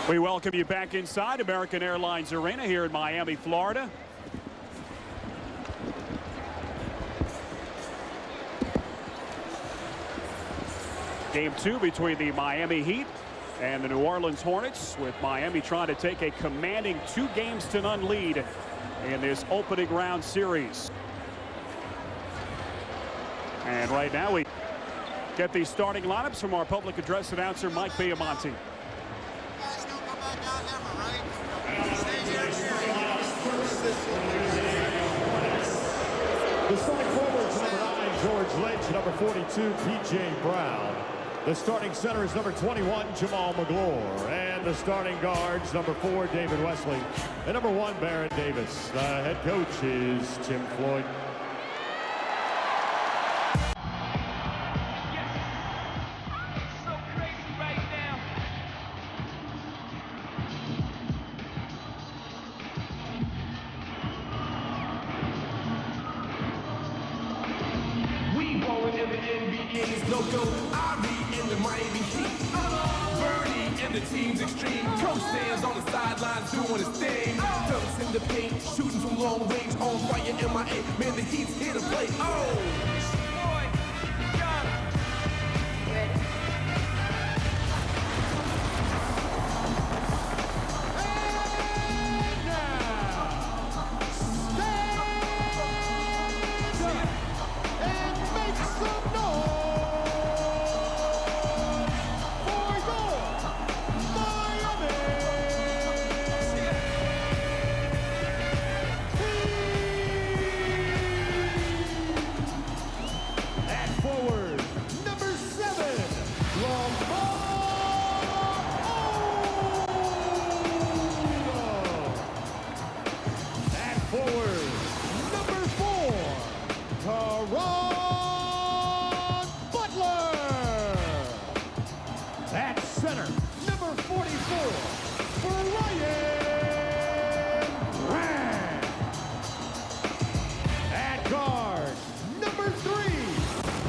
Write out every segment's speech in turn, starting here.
We welcome you back inside American Airlines Arena here in Miami, Florida. Game 2 between the Miami Heat and the New Orleans Hornets, with Miami trying to take a commanding 2-0 lead in this opening round series. And right now we get the starting lineups from our public address announcer, Mike Biamonte. The starting forwards, number 9, George Lynch, number 42, P.J. Brown. The starting center is number 21, Jamal McGlure. And the starting guards, number 4, David Wesley, and number 1, Baron Davis. The head coach is Tim Floyd. Loco, R1G2 in the Miami Heat. Bernie and the team's extreme. Coach stands on the sidelines doing his thing. Dunks in the paint, shooting from long range. On fire, MIA. Man, the Heat's here to play. Oh! At center, number 44, Brian Grant. At guard, number 3,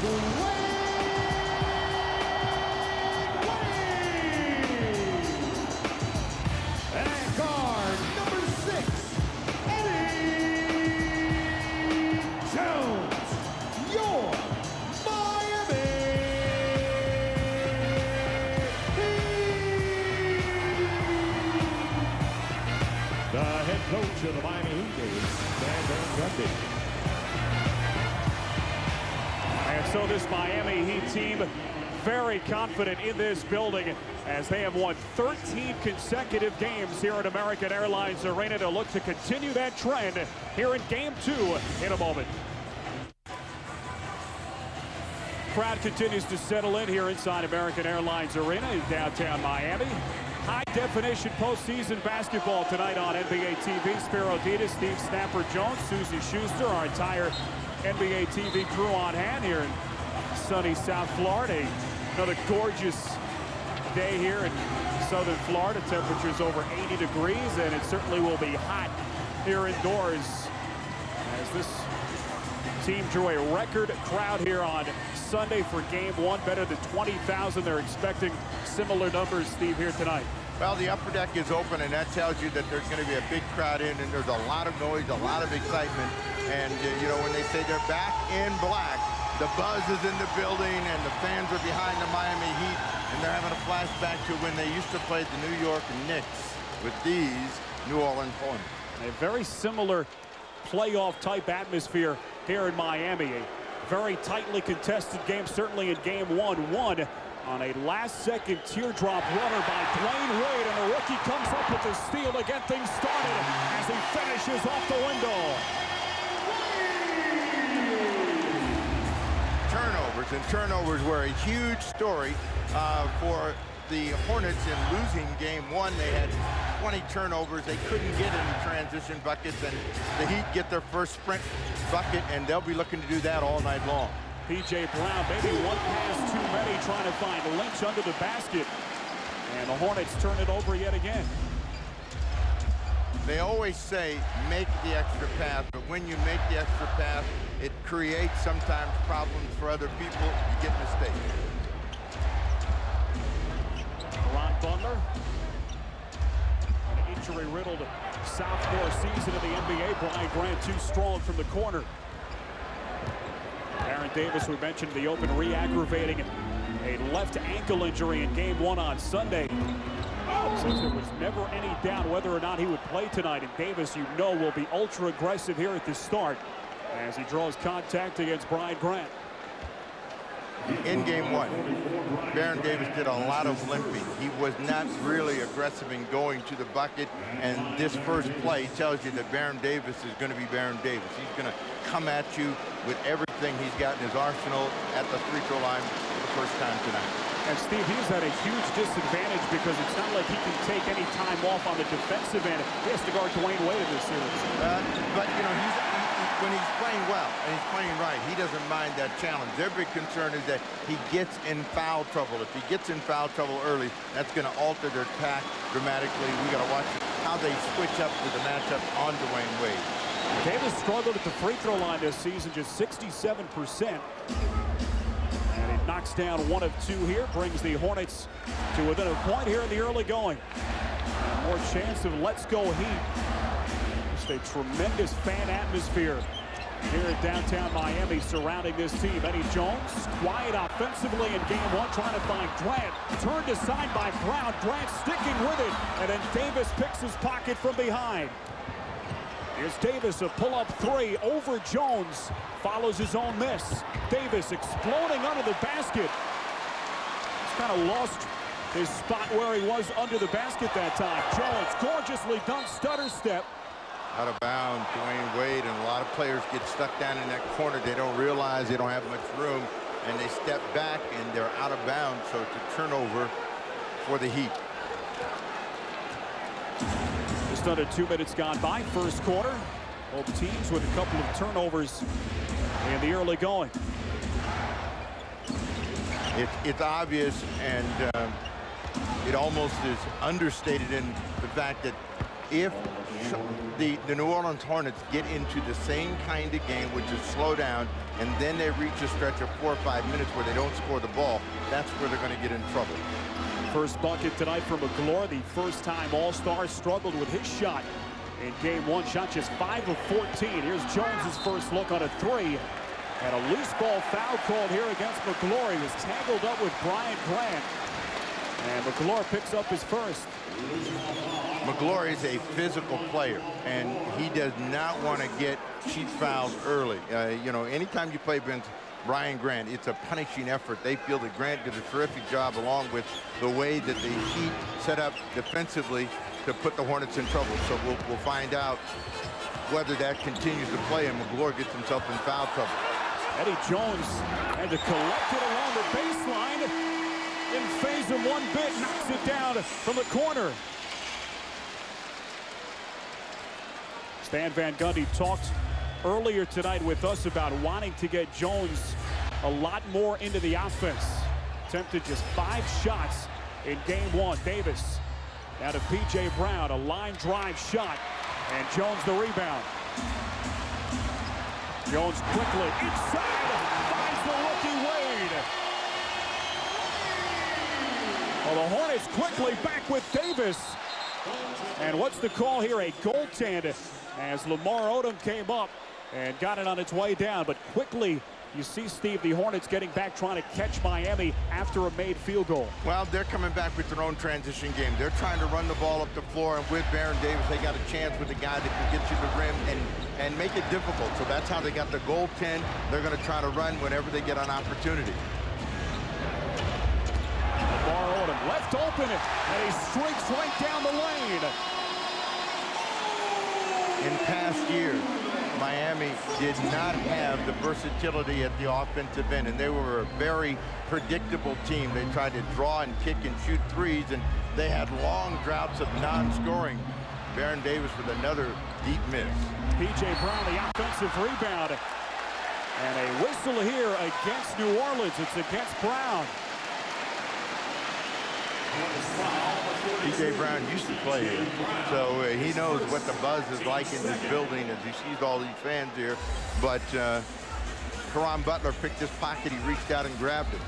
Dwayne Wade. At guard, number 6, Eddie Jones. Your Miami. The head coach of the Miami Heat is Van Gundy. And so this Miami Heat team very confident in this building as they have won 13 consecutive games here at American Airlines Arena to look to continue that trend here in Game 2 in a moment. Crowd continues to settle in here inside American Airlines Arena in downtown Miami. High-definition postseason basketball tonight on NBA TV. Spiro Ditas, Steve Snapper Jones, Susie Schuster, our entire NBA TV crew on hand here in sunny South Florida. Another gorgeous day here in southern Florida. Temperatures over 80 degrees, and it certainly will be hot here indoors as this team drew a record crowd here on Sunday for Game 1, better than 20,000. They're expecting similar numbers, Steve, here tonight. Well, the upper deck is open, and that tells you that there's going to be a big crowd in, and there's a lot of noise, a lot of excitement. And, you know, when they say they're back in black, the buzz is in the building, and the fans are behind the Miami Heat, and they're having a flashback to when they used to play the New York Knicks with these New Orleans Hornets. A very similar playoff-type atmosphere here in Miami. A very tightly contested game, certainly in Game 1. Won on a last-second teardrop runner by Dwayne Wade, and the rookie comes up with the steal to get things started as he finishes off the window. Turnovers, and turnovers were a huge story for the Hornets in losing Game 1. They had 20 turnovers. They couldn't get any transition buckets, and the Heat get their first sprint bucket, and they'll be looking to do that all night long. P.J. Brown, maybe one pass too many, trying to find Lynch under the basket. And the Hornets turn it over yet again. They always say make the extra pass, but when you make the extra pass, it creates sometimes problems for other people. You get mistakes. Ron Butler, an injury-riddled sophomore season in the NBA. Brian Grant too strong from the corner. Aaron Davis, we mentioned the open, re-aggravating a left ankle injury in game 1 on Sunday. Since there was never any doubt whether or not he would play tonight, and Davis, you know, will be ultra aggressive here at the start as he draws contact against Brian Grant. In game 1, Baron Davis did a lot of limping. He was not really aggressive in going to the bucket, and this first play tells you that Baron Davis is going to be Baron Davis. He's going to come at you with everything he's got in his arsenal at the free throw line for the first time tonight. And Steve, he's at a huge disadvantage because it's not like he can take any time off on the defensive end. He has to guard Dwayne Wade in this series. But, you know, when he's playing well and he's playing right, he doesn't mind that challenge. Their big concern is that he gets in foul trouble. If he gets in foul trouble early, that's going to alter their attack dramatically. We got to watch how they switch up to the matchup on Dwayne Wade. Davis struggled at the free throw line this season, just 67%. And it knocks down 1 of 2 here, brings the Hornets to within a point here in the early going. More chance of let's go Heat. Just a tremendous fan atmosphere here in downtown Miami surrounding this team. Eddie Jones, quiet offensively in game 1, trying to find Grant. Turned aside by Brown. Grant sticking with it. And then Davis picks his pocket from behind. Here's Davis, a pull-up 3 over Jones. Follows his own miss. Davis exploding under the basket. He's kind of lost his spot where he was under the basket that time. Jones, gorgeously done stutter step. Out of bounds, Dwayne Wade, and a lot of players get stuck down in that corner. They don't realize they don't have much room, and they step back, and they're out of bounds, so it's a turnover for the Heat. Just under 2 minutes gone by, first quarter. Both teams with a couple of turnovers in the early going. It's obvious, and it almost is understated in the fact that if the New Orleans Hornets get into the same kind of game, which is slow down, and then they reach a stretch of 4 or 5 minutes where they don't score the ball, that's where they're going to get in trouble. First bucket tonight from McGlure, the first-time All-Star, struggled with his shot in game 1. Shot just 5 of 14. Here's Jones's first look on a 3. And a loose ball foul called here against McGlure. He was tangled up with Brian Grant. And McGlure picks up his first. McGlure is a physical player, and he does not want to get cheap fouls early. You know, anytime you play against Brian Grant, it's a punishing effort. They feel that Grant did a terrific job, along with the way that the Heat set up defensively to put the Hornets in trouble. So we'll find out whether that continues to play and McGlure gets himself in foul trouble. Eddie Jones had to collect it along the baseline. Didn't phase him one bit, knocks it down from the corner. Stan Van Gundy talked earlier tonight with us about wanting to get Jones a lot more into the offense. Attempted just 5 shots in game 1. Davis now to P.J. Brown, a line drive shot, and Jones the rebound. Jones quickly inside, finds the rookie Wade. Well, the Hornets quickly back with Davis. And what's the call here? A goaltend as Lamar Odom came up and got it on its way down. But quickly, you see, Steve, the Hornets getting back, trying to catch Miami after a made field goal. Well, they're coming back with their own transition game. They're trying to run the ball up the floor, and with Baron Davis, they got a chance with a guy that can get you the rim and make it difficult. So that's how they got the goaltend. They're going to try to run whenever they get an opportunity. Lamar Odom left open, and he streaks right down the lane. In past years, Miami did not have the versatility at the offensive end, and they were a very predictable team. They tried to draw and kick and shoot threes, and they had long droughts of non-scoring. Baron Davis with another deep miss. P.J. Brown, the offensive rebound. And a whistle here against New Orleans. It's against Brown. P.J. Brown used to play here, so he knows what the buzz is like in this building as he sees all these fans here. But Caron Butler picked his pocket. He reached out and grabbed it.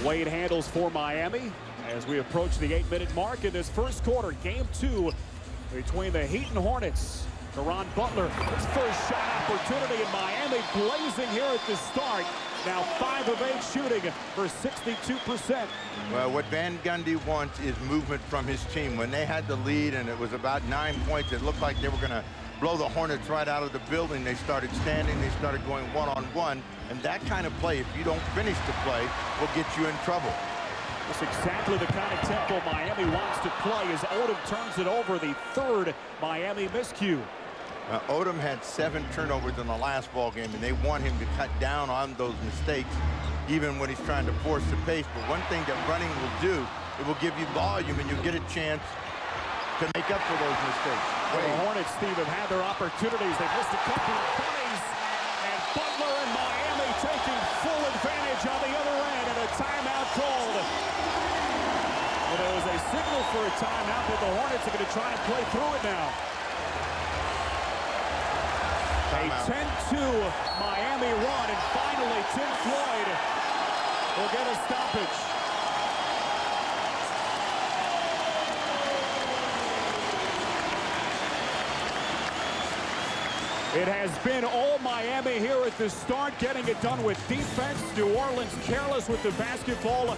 Wade handles for Miami as we approach the 8-minute mark in this first quarter. Game 2 between the Heat and Hornets. Caron Butler, his first shot opportunity in Miami, blazing here at the start. Now 5 of 8 shooting for 62%. Well, what Van Gundy wants is movement from his team. When they had the lead and it was about 9 points, it looked like they were going to blow the Hornets right out of the building. They started standing, they started going one-on-one, and that kind of play, if you don't finish the play, will get you in trouble. That's exactly the kind of tempo Miami wants to play as Odom turns it over, the 3rd Miami miscue. Odom had 7 turnovers in the last ball game, and they want him to cut down on those mistakes, even when he's trying to force the pace. But one thing that running will do, it will give you volume, and you'll get a chance to make up for those mistakes. Well, the Hornets, Steve, have had their opportunities. They've missed a couple of bunnies, and Butler and Miami taking full advantage on the other end, and a timeout called. Well, there was a signal for a timeout, but the Hornets are going to try and play through it now. A 10-2 Miami run, and finally Tim Floyd will get a stoppage. It has been all Miami here at the start, getting it done with defense. New Orleans careless with the basketball,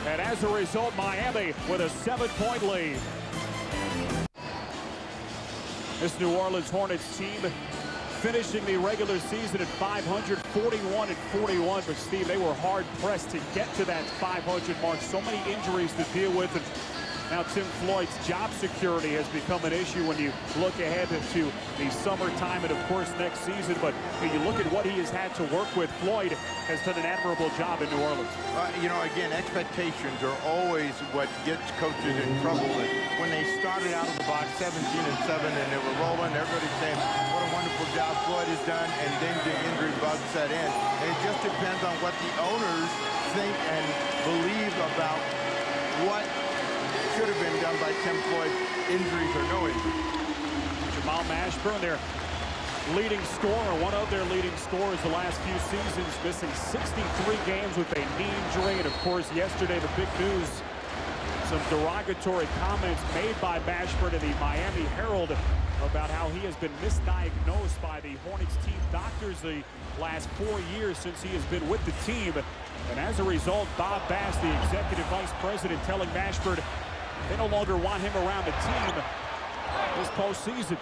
and as a result, Miami with a 7-point lead. This New Orleans Hornets team finishing the regular season at 500, 41-41. But Steve, they were hard pressed to get to that 500 mark. So many injuries to deal with. And now Tim Floyd's job security has become an issue when you look ahead to the summertime and, of course, next season. But when you look at what he has had to work with, Floyd has done an admirable job in New Orleans. You know, again, expectations are always what gets coaches in trouble. And when they started out of the box 17-7 and they were rolling, everybody's saying, what a wonderful job Floyd has done, and then the injury bug set in. And it just depends on what the owners think and believe about what should have been done by Tim Floyd, injuries or no injuries. Jamal Mashburn, their leading scorer, one of their leading scorers the last few seasons, missing 63 games with a knee injury. And of course, yesterday, the big news, some derogatory comments made by Mashburn to the Miami Herald about how he has been misdiagnosed by the Hornets team doctors the last 4 years since he has been with the team. And as a result, Bob Bass, the executive vice president, telling Mashburn they no longer want him around the team this postseason.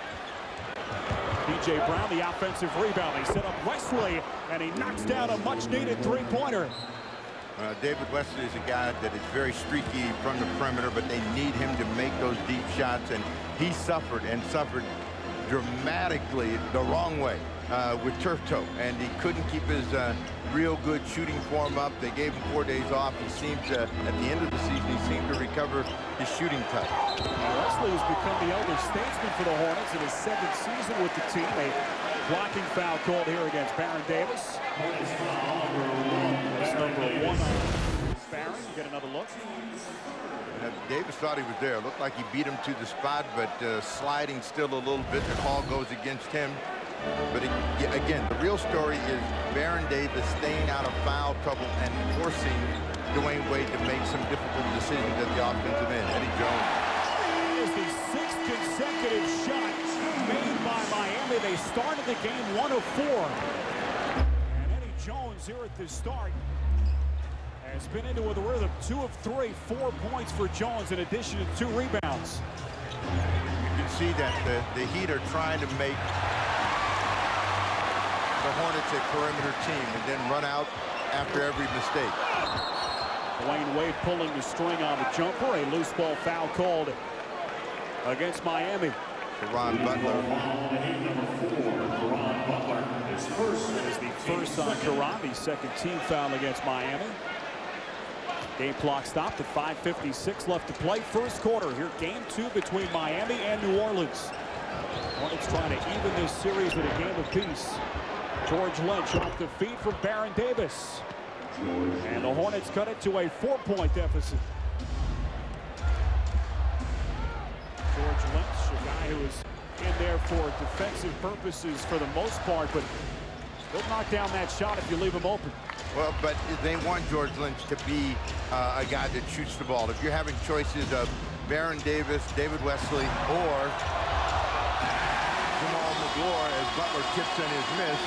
P.J. Brown, the offensive rebound. They set up Wesley, and he knocks down a much-needed three-pointer. David Wesley is a guy that is very streaky from the perimeter, but they need him to make those deep shots, and he suffered dramatically the wrong way with turf toe, and he couldn't keep his real good shooting form up. They gave him 4 days off. He seemed to, at the end of the season, he seemed to recover his shooting touch. Wesley has become the elder statesman for the Hornets in his 7th season with the team. A blocking foul called here against Baron Davis. That's number 1 on Baron. Get another look. Davis thought he was there. Looked like he beat him to the spot, but sliding still a little bit. The call goes against him. But again, the real story is Baron Davis staying out of foul trouble and forcing Dwayne Wade to make some difficult decisions at the offensive end. Eddie Jones. Is the 6th consecutive shot made by Miami. They started the game 1 of 4. And Eddie Jones here at the start has been into the rhythm. 2 of 3, 4 points for Jones in addition to 2 rebounds. You can see that the Heat are trying to make the Hornets a perimeter team and then run out after every mistake. Dwayne Wade pulling the string on the jumper. A loose ball foul called against Miami. Caron Butler. That is the first on Caron, the second team foul against Miami. Game clock stopped at 5:56 left to play. First quarter here, game 2 between Miami and New Orleans. Hornets trying to even this series at a game apiece. George Lynch off the feed from Baron Davis. And the Hornets cut it to a 4-point deficit. for defensive purposes for the most part, but they'll knock down that shot if you leave him open. Well, but they want George Lynch to be a guy that shoots the ball. If you're having choices of Baron Davis, David Wesley, or Jamal McGlure as Butler tips in his miss,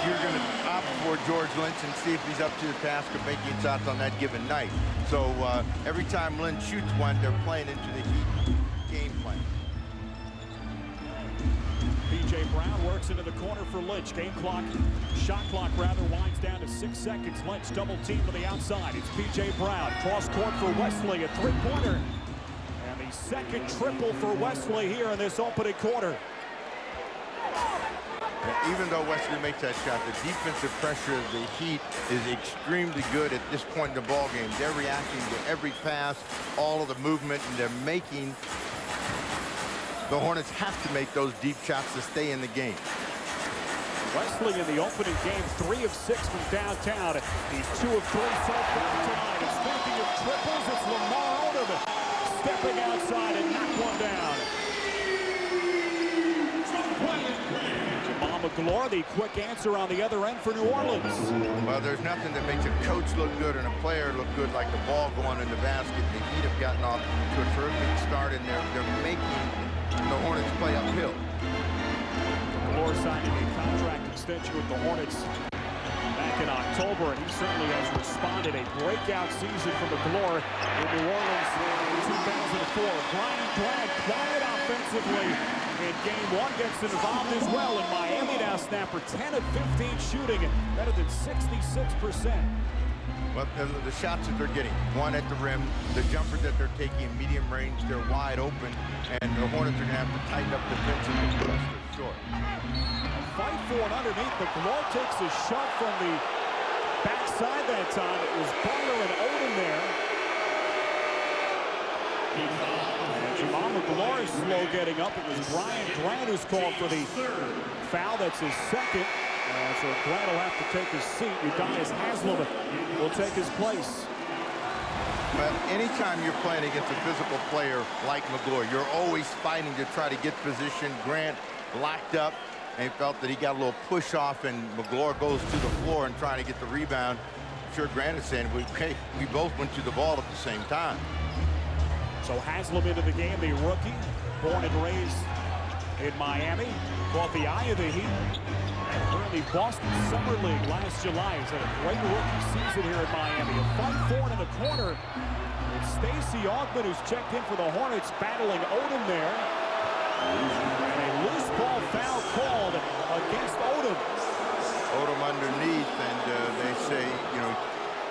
you're going to opt for George Lynch and see if he's up to the task of making shots on that given night. So every time Lynch shoots one, they're playing into the Heat game plan. P.J. Brown works into the corner for Lynch. Game clock, shot clock rather, winds down to 6 seconds. Lynch double team to the outside. It's P.J. Brown. Cross court for Wesley, a three-pointer. And the second triple for Wesley here in this opening quarter. Even though Wesley makes that shot, the defensive pressure of the Heat is extremely good at this point in the ball game. They're reacting to every pass, all of the movement, and they're making the Hornets have to make those deep shots to stay in the game. Wesley in the opening game, 3 of 6 from downtown. He's 2 of 3 so far tonight. And speaking of triples, it's Lamar Odom stepping outside and knock one down. Jamal McGlure, the quick answer on the other end for New Orleans. Well, there's nothing that makes a coach look good and a player look good like the ball going in the basket. The Heat have gotten off to a terrific start, and they're making the Hornets play uphill. McGlure signing a contract extension with the Hornets back in October, and he certainly has responded. A breakout season for McGlure in New Orleans in 2004. Brian Grant quiet offensively in game 1, gets involved as well. In Miami now, snapper 10 of 15 shooting, better than 66%. Well, the shots that they're getting, one at the rim, the jumper that they're taking medium range, they're wide open, and the Hornets are going to have to tighten up defensively because they're short. A fight for it underneath. McGlure takes a shot from the backside that time. It was Butler and Odom there. And Jamal McGlure is slow getting up. It was Brian Grant who's called for the foul. That's his second. So Grant will have to take his seat. Udonis Haslem will take his place. Well, anytime you're playing against a physical player like McGlure, you're always fighting to try to get position. Grant locked up and felt that he got a little push off, and McGlure goes to the floor and trying to get the rebound. I'm sure Grant is saying, okay, we both went to the ball at the same time. So Haslem into the game, the rookie, born and raised in Miami, caught the eye of the Heat. In the Boston Summer League last July. He's had a great rookie season here in Miami. A fight for it in the corner. It's Stacey Augmon who's checked in for the Hornets, battling Odom there. And a loose ball foul called against Odom. Odom underneath, and they say, you know,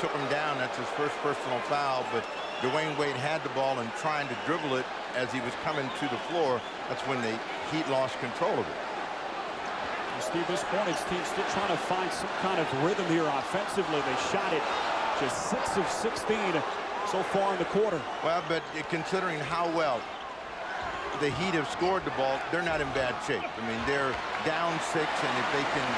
took him down. That's his first personal foul, but Dwayne Wade had the ball and trying to dribble it as he was coming to the floor. That's when the Heat lost control of it. Steve, this Hornets team still trying to find some kind of rhythm here offensively. They shot it just 6 of 16 so far in the quarter. Well, but considering how well the Heat have scored the ball, they're not in bad shape. I mean, they're down 6, and if they can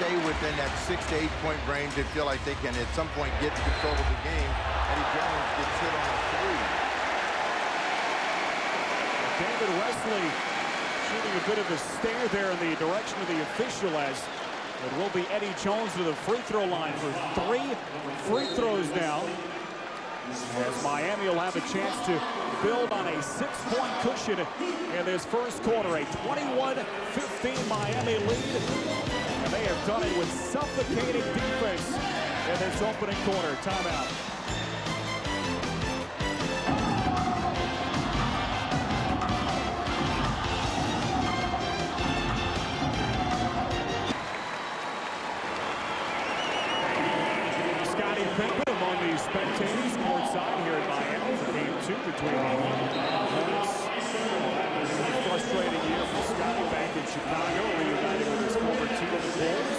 stay within that 6 to 8 point range, they feel like they can at some point get control of the game. Eddie Jones gets hit on a 3. David Wesley shooting a bit of a stare there in the direction of the official, as it will be Eddie Jones to the free throw line for 3 free throws now. As Miami will have a chance to build on a 6-point cushion in this first quarter. A 21-15 Miami lead. And they have done it with suffocating defense in this opening quarter. Timeout. Spectators courtside here in Miami for game 2 between the Hornets. Frustrating year for Scotty back in Chicago, reunited with his former team, the Bulls.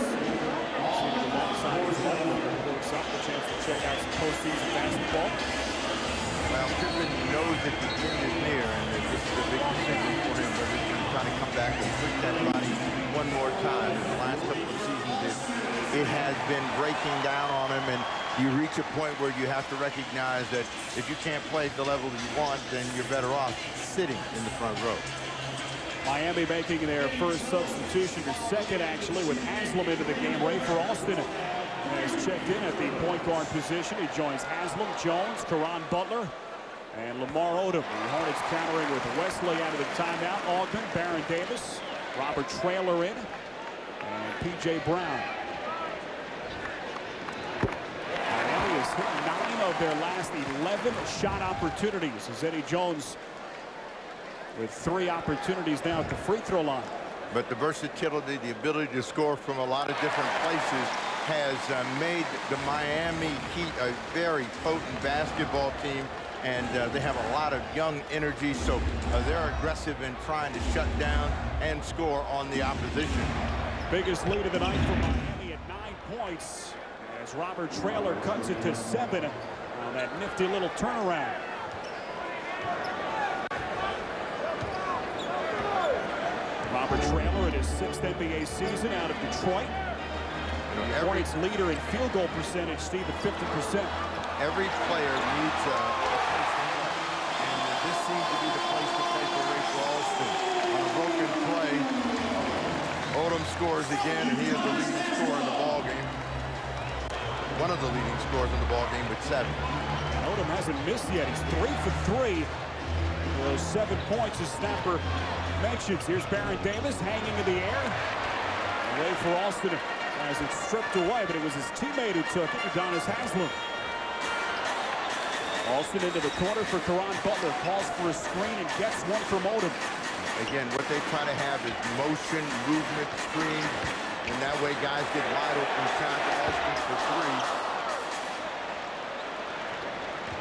Sitting alongside his level, works up a chance to check out some postseason basketball. Well, Pippen knows that the end is near, and that this is a big decision for him, whether he's trying to come back and push that body one more time. In the last couple of seasons, it has been breaking down on him, and you reach a point where you have to recognize that if you can't play at the level that you want, then you're better off sitting in the front row. Miami making their first substitution, or second actually, with Haslam into the game. Ray for Austin has checked in at the point guard position. He joins Haslam, Jones, Caron Butler, and Lamar Odom. The Hornets countering with Wesley out of the timeout. Ogden, Baron Davis, Robert Traylor in, and P.J. Brown. Miami has hit 9 of their last 11 shot opportunities, as Eddie Jones with 3 opportunities now at the free throw line. But the versatility, the ability to score from a lot of different places has made the Miami Heat a very potent basketball team, and they have a lot of young energy, so they're aggressive in trying to shut down and score on the opposition. Biggest lead of the night for Miami at 9 points, as Robert Traylor cuts it to 7 on that nifty little turnaround. Robert Traylor in his 6th NBA season out of Detroit. Hornets leader in field goal percentage, Steve, at 50%. Every player needs a place to play, and this seems to be the place to play for Ray Alston. On a broken play, Odom scores again, and he is the leading scorer in the ball game. One of the leading scorers in the ball game with 7. Odom hasn't missed yet. He's 3 for 3. Those 7 points as Snapper mentions. Here's Baron Davis hanging in the air. Ray for Alston has it stripped away, but it was his teammate who took it, Udonis Haslam. Alston into the corner for Caron Butler. Calls for a screen and gets one from Odom. Again, what they try to have is motion, movement, screen, and that way guys get wide open shots. Alston for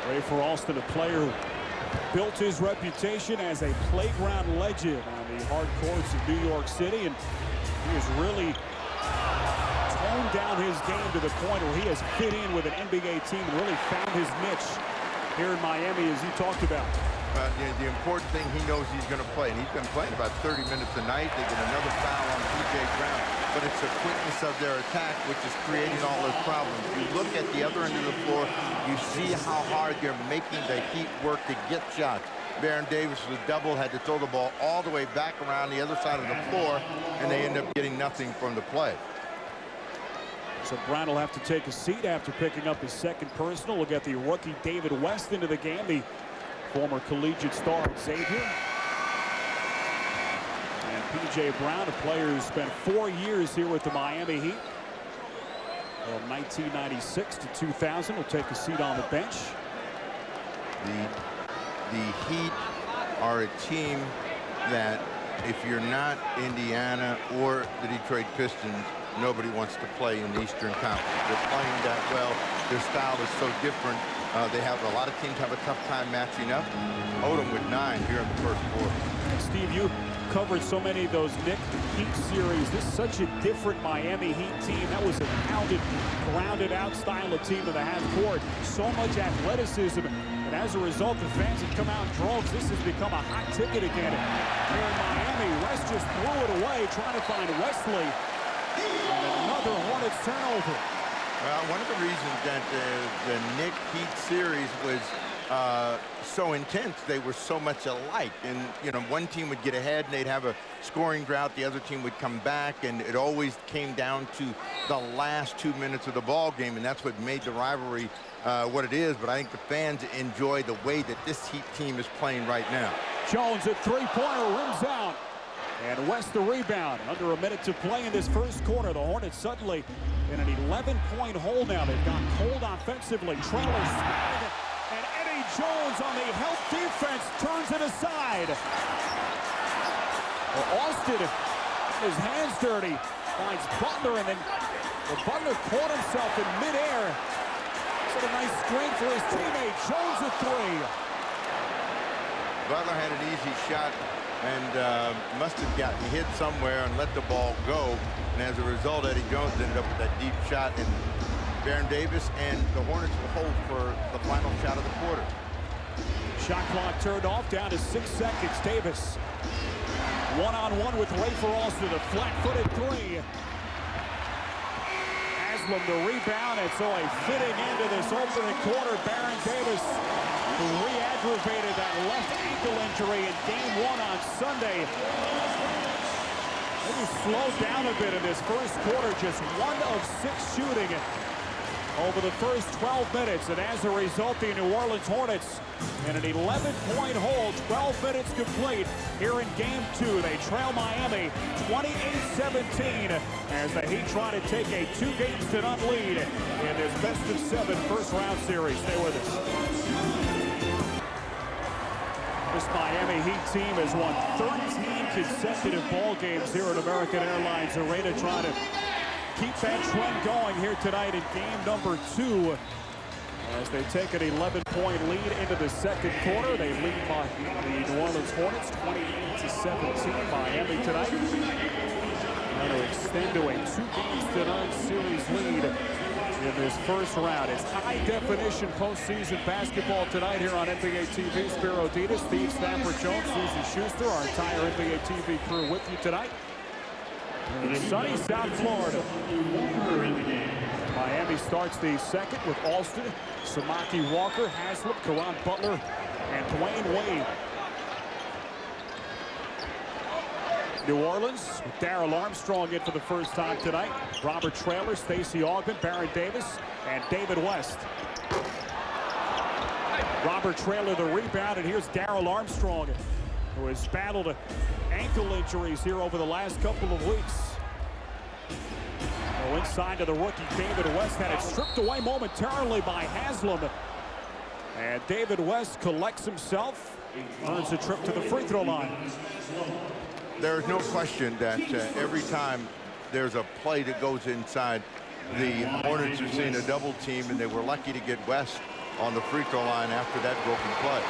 3. Ray for Alston, a player who built his reputation as a playground legend on the hard courts of New York City, and he has really toned down his game to the point where he has fit in with an NBA team and really found his niche here in Miami, as you talked about. The important thing, he knows he's going to play, and he's been playing about 30 minutes a night. They get another foul on P.J. Brown, but it's the quickness of their attack which is creating all those problems. You look at the other end of the floor, you see how hard they're making the Heat work to get shots. Baron Davis with a double, had to throw the ball all the way back around the other side of the floor, and they end up getting nothing from the play. So Brown will have to take a seat after picking up his 2nd personal. We'll get the rookie David West into the game, the former collegiate star at Xavier. And P.J. Brown, a player who spent 4 years here with the Miami Heat from 1996 to 2000, will take a seat on the bench. The Heat are a team that, if you're not Indiana or the Detroit Pistons, nobody wants to play in the Eastern Conference. They're playing that well. Their style is so different. They have a lot of teams have a tough time matching up. Odom with 9 here in the first quarter. Steve, you covered so many of those Knicks Heat series. This is such a different Miami Heat team. That was a pounded, grounded out style of team in the half court. So much athleticism. And as a result, the fans have come out in droves. This has become a hot ticket again here in Miami. West just threw it away, trying to find Wesley. And another Hornets turnover. Well, one of the reasons that the Knicks Heat series was so intense, they were so much alike. And, you know, one team would get ahead and they'd have a scoring drought. The other team would come back, and it always came down to the last 2 minutes of the ball game, and that's what made the rivalry what it is. But I think the fans enjoy the way that this Heat team is playing right now. Jones at three-pointer, rims out. And West the rebound. Under a minute to play in this first quarter. The Hornets suddenly in an 11-point hole now. They've gone cold offensively. Traylor spotted, and Eddie Jones on the help defense turns it aside. Well, Austin, his hands dirty, finds Butler, and then Butler caught himself in midair. What a nice screen for his teammate. Jones at 3. Butler had an easy shot and must have gotten hit somewhere and let the ball go. And as a result, Eddie Jones ended up with that deep shot. And Baron Davis and the Hornets will hold for the final shot of the quarter. Shot clock turned off, down to 6 seconds. Davis one-on-one with Ray for Alston, a flat-footed 3. Haslam the rebound, and so a fitting end to this opening quarter. Baron Davis, who re-aggravated that left ankle injury in Game 1 on Sunday, Maybe slowed down a bit in this first quarter. Just 1 of 6 shooting over the first 12 minutes. And as a result, the New Orleans Hornets in an 11-point hole, 12 minutes complete here in Game 2. They trail Miami 28-17 as the Heat try to take a 2-game-to-none lead in this best-of-7 first-round series. Stay with us. This Miami Heat team has won 13 consecutive ball games here at American Airlines Arena, trying to keep that trend going here tonight in game number 2 as they take an 11-point lead into the second quarter. They lead by the New Orleans Hornets 28-17. Miami tonight trying to extend to a 2-games-to-none series lead in this first round. It's high-definition postseason basketball tonight here on NBA TV. Spiro Dedes, Steve Stafford-Jones, Susie Schuster, our entire NBA TV crew with you tonight in sunny South Florida. Miami starts the second with Alston, Samaki Walker, Haslip, Caron Butler, and Dwayne Wade. New Orleans with Darrell Armstrong in for the first time tonight. Robert Traylor, Stacey Augmon, Baron Davis, and David West. Robert Traylor the rebound, and here's Darrell Armstrong, who has battled ankle injuries here over the last couple of weeks. So inside to the rookie, David West had it stripped away momentarily by Haslam. And David West collects himself, earns a trip to the free throw line. There's no question that every time there's a play that goes inside, the Hornets are seeing a double team, and they were lucky to get West on the free throw line after that broken play.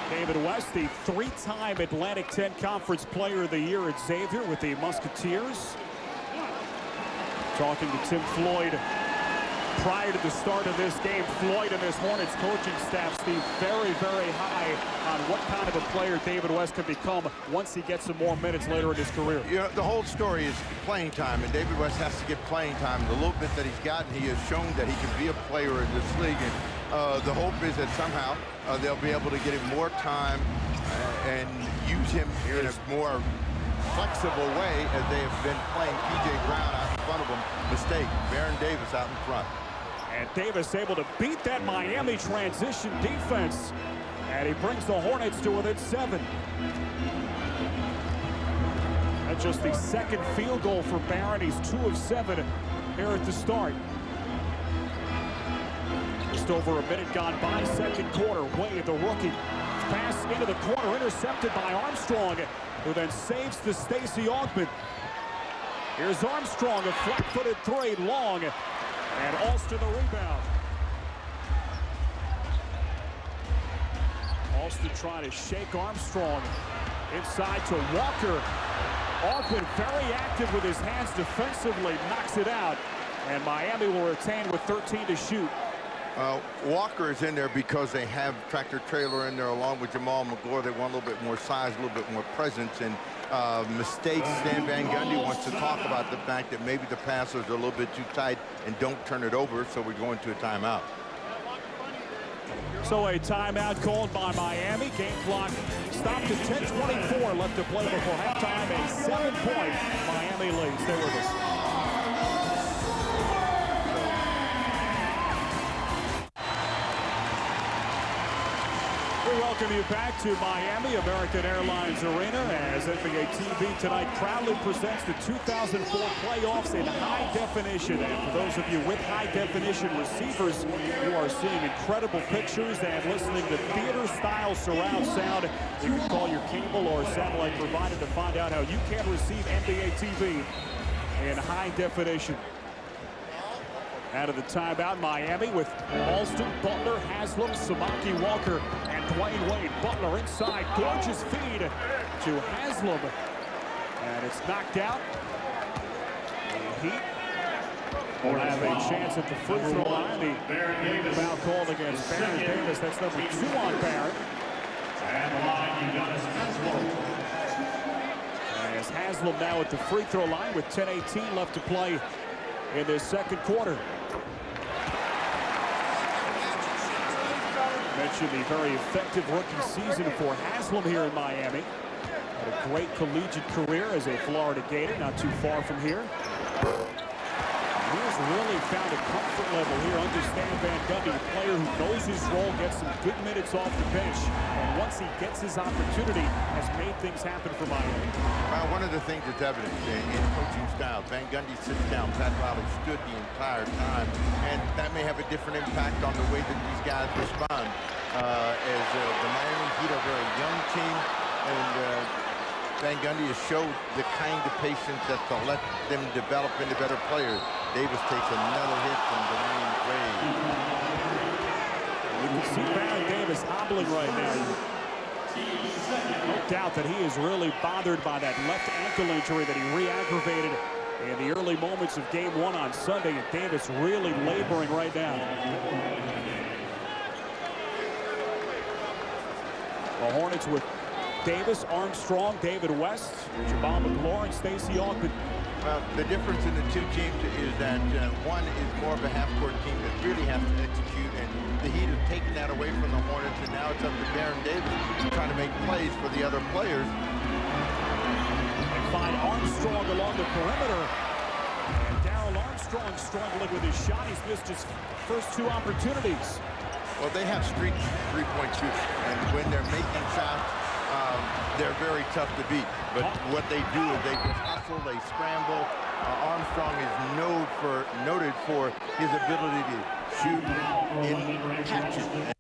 David West, the 3-time Atlantic 10 Conference Player of the Year at Xavier with the Musketeers. Talking to Tim Floyd prior to the start of this game. Floyd and this Hornets coaching staff, Steve, very, very high on what kind of a player David West can become once he gets some more minutes later in his career. You know, the whole story is playing time, and David West has to get playing time. The little bit that he's gotten, he has shown that he can be a player in this league. And the hope is that somehow they'll be able to get him more time and use him in a more flexible way as they have been playing P.J. Brown out in front of him. Mistake. Baron Davis out in front. And Davis able to beat that Miami transition defense. And he brings the Hornets to within 7. That's just the second field goal for Barron. He's 2 of 7 here at the start. Just over a minute gone by, second quarter. Wade, the rookie, pass into the corner, intercepted by Armstrong, who then saves to Stacey Augmon. Here's Armstrong, a flat-footed 3, long, and Alston the rebound. Alston trying to shake Armstrong. Inside to Walker. Augmon very active with his hands defensively, knocks it out, and Miami will retain with 13 to shoot. Walker is in there because they have Tractor Trailer in there along with Jamal McGlure. They want a little bit more size, a little bit more presence, and mistakes. Stan Van Gundy wants to talk about the fact that maybe the passers are a little bit too tight and don't turn it over, so we're going to a timeout. So a timeout called by Miami. Game clock stopped at 10:24 left to play before halftime. A 7-point Miami lead. Stay with us. We welcome you back to Miami, American Airlines Arena, as NBA TV tonight proudly presents the 2004 playoffs in high definition. And for those of you with high definition receivers, you are seeing incredible pictures and listening to theater-style surround sound. You can call your cable or satellite provider to find out how you can receive NBA TV in high definition. Out of the timeout, Miami with Alston, Butler, Haslam, Samaki Walker, and Dwayne Wade. Butler inside, gorgeous feed to Haslam, and it's knocked out. The Heat will have a chance at the free throw line. The foul called against Baron Davis. That's number 2 on Baron. And the line, Udonis Haslam. As Haslam now at the free throw line with 10:18 left to play in this second quarter. mentioned the very effective rookie season for Haslam here in Miami. Had a great collegiate career as a Florida Gator, not too far from here. He's really found a comfort level here under Stan Van Gundy, a player who knows his role, gets some good minutes off the bench, and once he gets his opportunity, has made things happen for Miami. Well, one of the things that's evident in coaching style, Van Gundy sits down, Pat Riley stood the entire time, and that may have a different impact on the way that these guys respond. As the Miami Heat are a very young team, and Van Gundy has showed the kind of patience that to let them develop into better players. Davis takes another hit from Dwayne Wade. You can see Baron Davis hobbling right now. No doubt that he is really bothered by that left ankle injury that he re-aggravated in the early moments of Game 1 on Sunday, and Davis really laboring right now. The Hornets with Davis, Armstrong, David West, Jamal McLaurin, and Stacey Augmon. Well, the difference in the two teams is that one is more of a half-court team that really has to execute, and the Heat have taken that away from the Hornets, and now it's up to Baron Davis trying to make plays for the other players. They find Armstrong along the perimeter, and Darrell Armstrong struggling with his shot. He's missed his first 2 opportunities. Well, they have street three-point shooters, and when they're making shots, they're very tough to beat. But what they do is they just hustle, they scramble. Armstrong is noted for his ability to shoot in catches and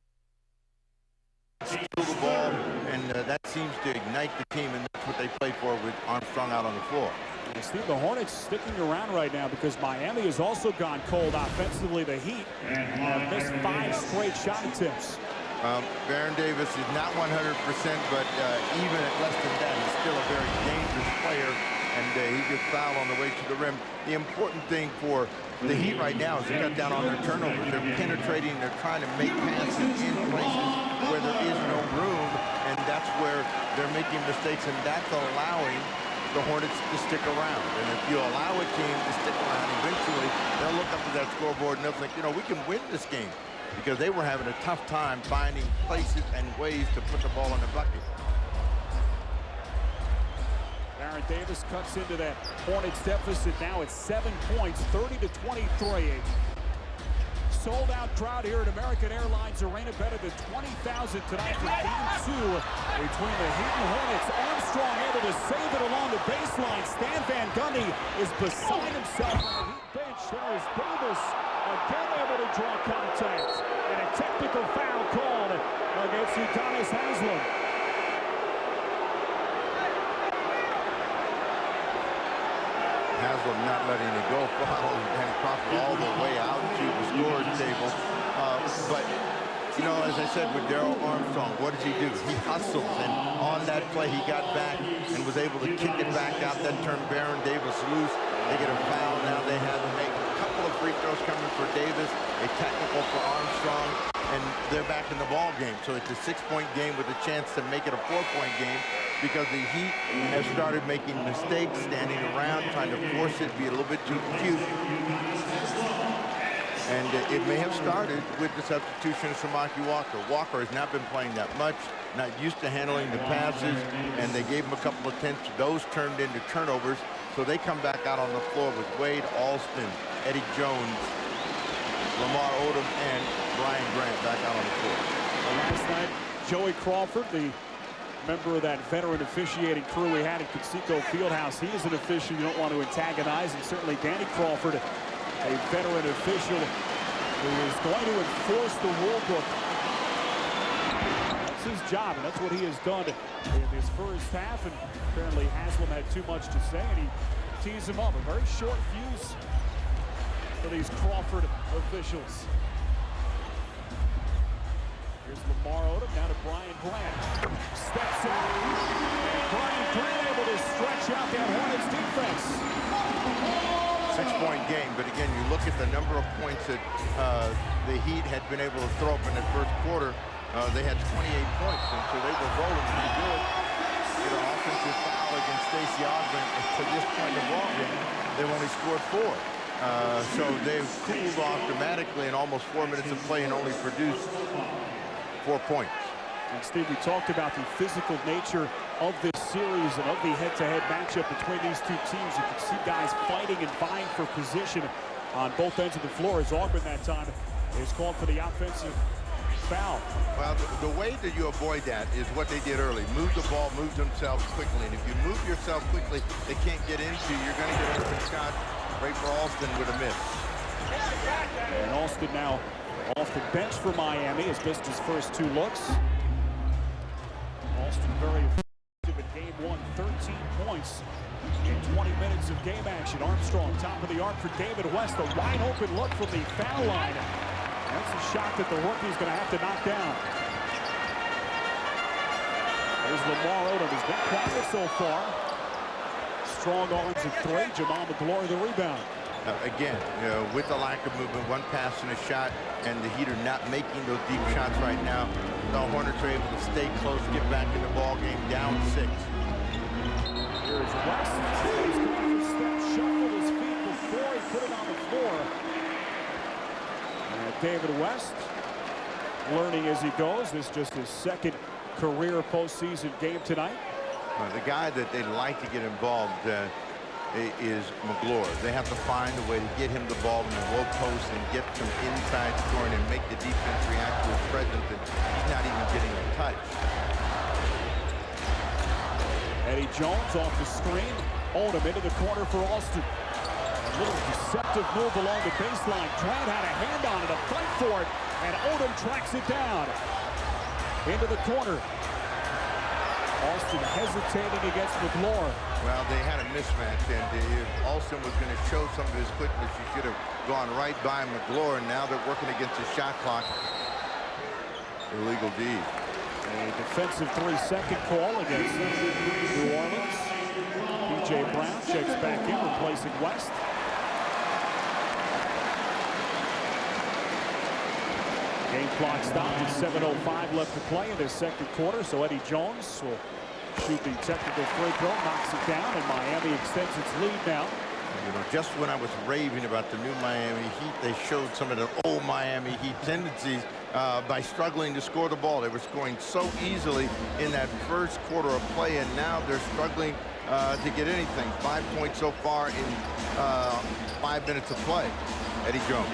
steal the ball, and that seems to ignite the team, and that's what they play for with Armstrong out on the floor. You see the Hornets sticking around right now because Miami has also gone cold offensively. The Heat have missed 5 straight shot attempts. Baron Davis is not 100%, but even at less than that, he's still a very dangerous player, and he gets fouled on the way to the rim. The important thing for the Heat right now is to cut down on their turnovers. They're penetrating, they're trying to make passes in places where there is no room, and that's where they're making mistakes, and that's allowing the Hornets to stick around. And if you allow a team to stick around, eventually they'll look up at that scoreboard and they'll think, you know, we can win this game, because they were having a tough time finding places and ways to put the ball in the bucket. Baron Davis cuts into that Hornets deficit now at 7 points, 30-23. Sold-out crowd here at American Airlines Arena, better than 20,000 tonight for Game 2 between the Heat and Hornets. Armstrong able to save it along the baseline. Stan Van Gundy is beside himself on the Heat bench. There is Davis again able to draw contact, and a technical foul called against Udonis Haslem. Haslem not letting it go, follows Danny Crawford all the way out to the scoring table. But, you know, as I said with Darrell Armstrong, what does he do? He hustles, and on that play he got back and was able to kick it back out, then turn Baron Davis loose. They get a foul. Now they have to make a couple of free throws coming for Davis, a technical for Armstrong, and they're back in the ball game. So it's a 6-point game with a chance to make it a 4-point game, because the Heat have started making mistakes, standing around, trying to force it, be a little bit too cute. And it may have started with the substitution of Samaki Walker. Walker has not been playing that much, not used to handling the passes, and they gave him a couple of attempts. Those turned into turnovers, so they come back out on the floor with Wade, Alston, Eddie Jones, Lamar Odom, and Brian Grant back out on the floor. Well, last night, Joey Crawford, the member of that veteran officiating crew we had at Conseco Fieldhouse, he is an official you don't want to antagonize, and certainly Danny Crawford, a veteran official who is going to enforce the rule book. That's his job, and that's what he has done in his first half, and apparently Haslem had too much to say, and he tees him up. A very short fuse for these Crawford officials. Here's Lamar Odom, now to Brian Grant. Steps in, and Brian Grant able to stretch out that Hornets defense. 6-point game, but again, you look at the number of points that the Heat had been able to throw up in the first quarter. They had 28 points, and so they were rolling pretty good. Get an offensive foul against Stacey Augmon. To this point in the ball game, they've only scored 4. So they've cooled off dramatically in almost 4 minutes of play and only produced 4 points. And Steve, we talked about the physical nature of this series and of the head-to-head matchup between these two teams. You can see guys fighting and vying for position on both ends of the floor. As Augman that time is called for the offensive foul. Well, the way that you avoid that is what they did early. Move the ball, move themselves quickly. And if you move yourself quickly, they can't get into you. You're going to get open shot. Right for Alston with a miss. And Alston now off the bench for Miami. Has missed his first 2 looks. Alston very effective in game 1. 13 points in 20 minutes of game action. Armstrong, top of the arc for David West. A wide open look from the foul line. That's a shot that the rookie's going to have to knock down. There's Lamar Odom. He's been quiet so far. Strong arms at 3. Jamal McGlory the rebound. Again, with the lack of movement, 1 pass and a shot, and the Heat are not making those deep shots right now. The Hornets are able to stay close, get back in the ball game, down 6. Here's West. He's going for step, shuffled his feet before he put it on the floor. And David West learning as he goes. This is just his 2nd career postseason game tonight. The guy that they like to get involved is McGlory. They have to find a way to get him the ball in the low post and get some inside scoring and make the defense react to his presence, and he's not even getting a touch. Eddie Jones off the screen. Odom into the corner for Alston. A little deceptive move along the baseline. Grant had a hand on it, a fight for it, and Odom tracks it down. Into the corner. Alston hesitating against McGlory. Well, they had a mismatch, and if Alston was going to show some of his quickness, he should have gone right by McGlory. Now they're working against the shot clock. Illegal D. A defensive 3-second call against New Orleans. P.J. Brown checks back in, replacing West. Game clock stopped at 7:05 left to play in this 2nd quarter, so Eddie Jones will shoot the technical free throw, knocks it down, and Miami extends its lead now. You know, just when I was raving about the new Miami Heat, they showed some of the old Miami Heat tendencies by struggling to score the ball. They were scoring so easily in that first quarter of play, and now they're struggling to get anything. 5 points so far in 5 minutes of play. Eddie Jones.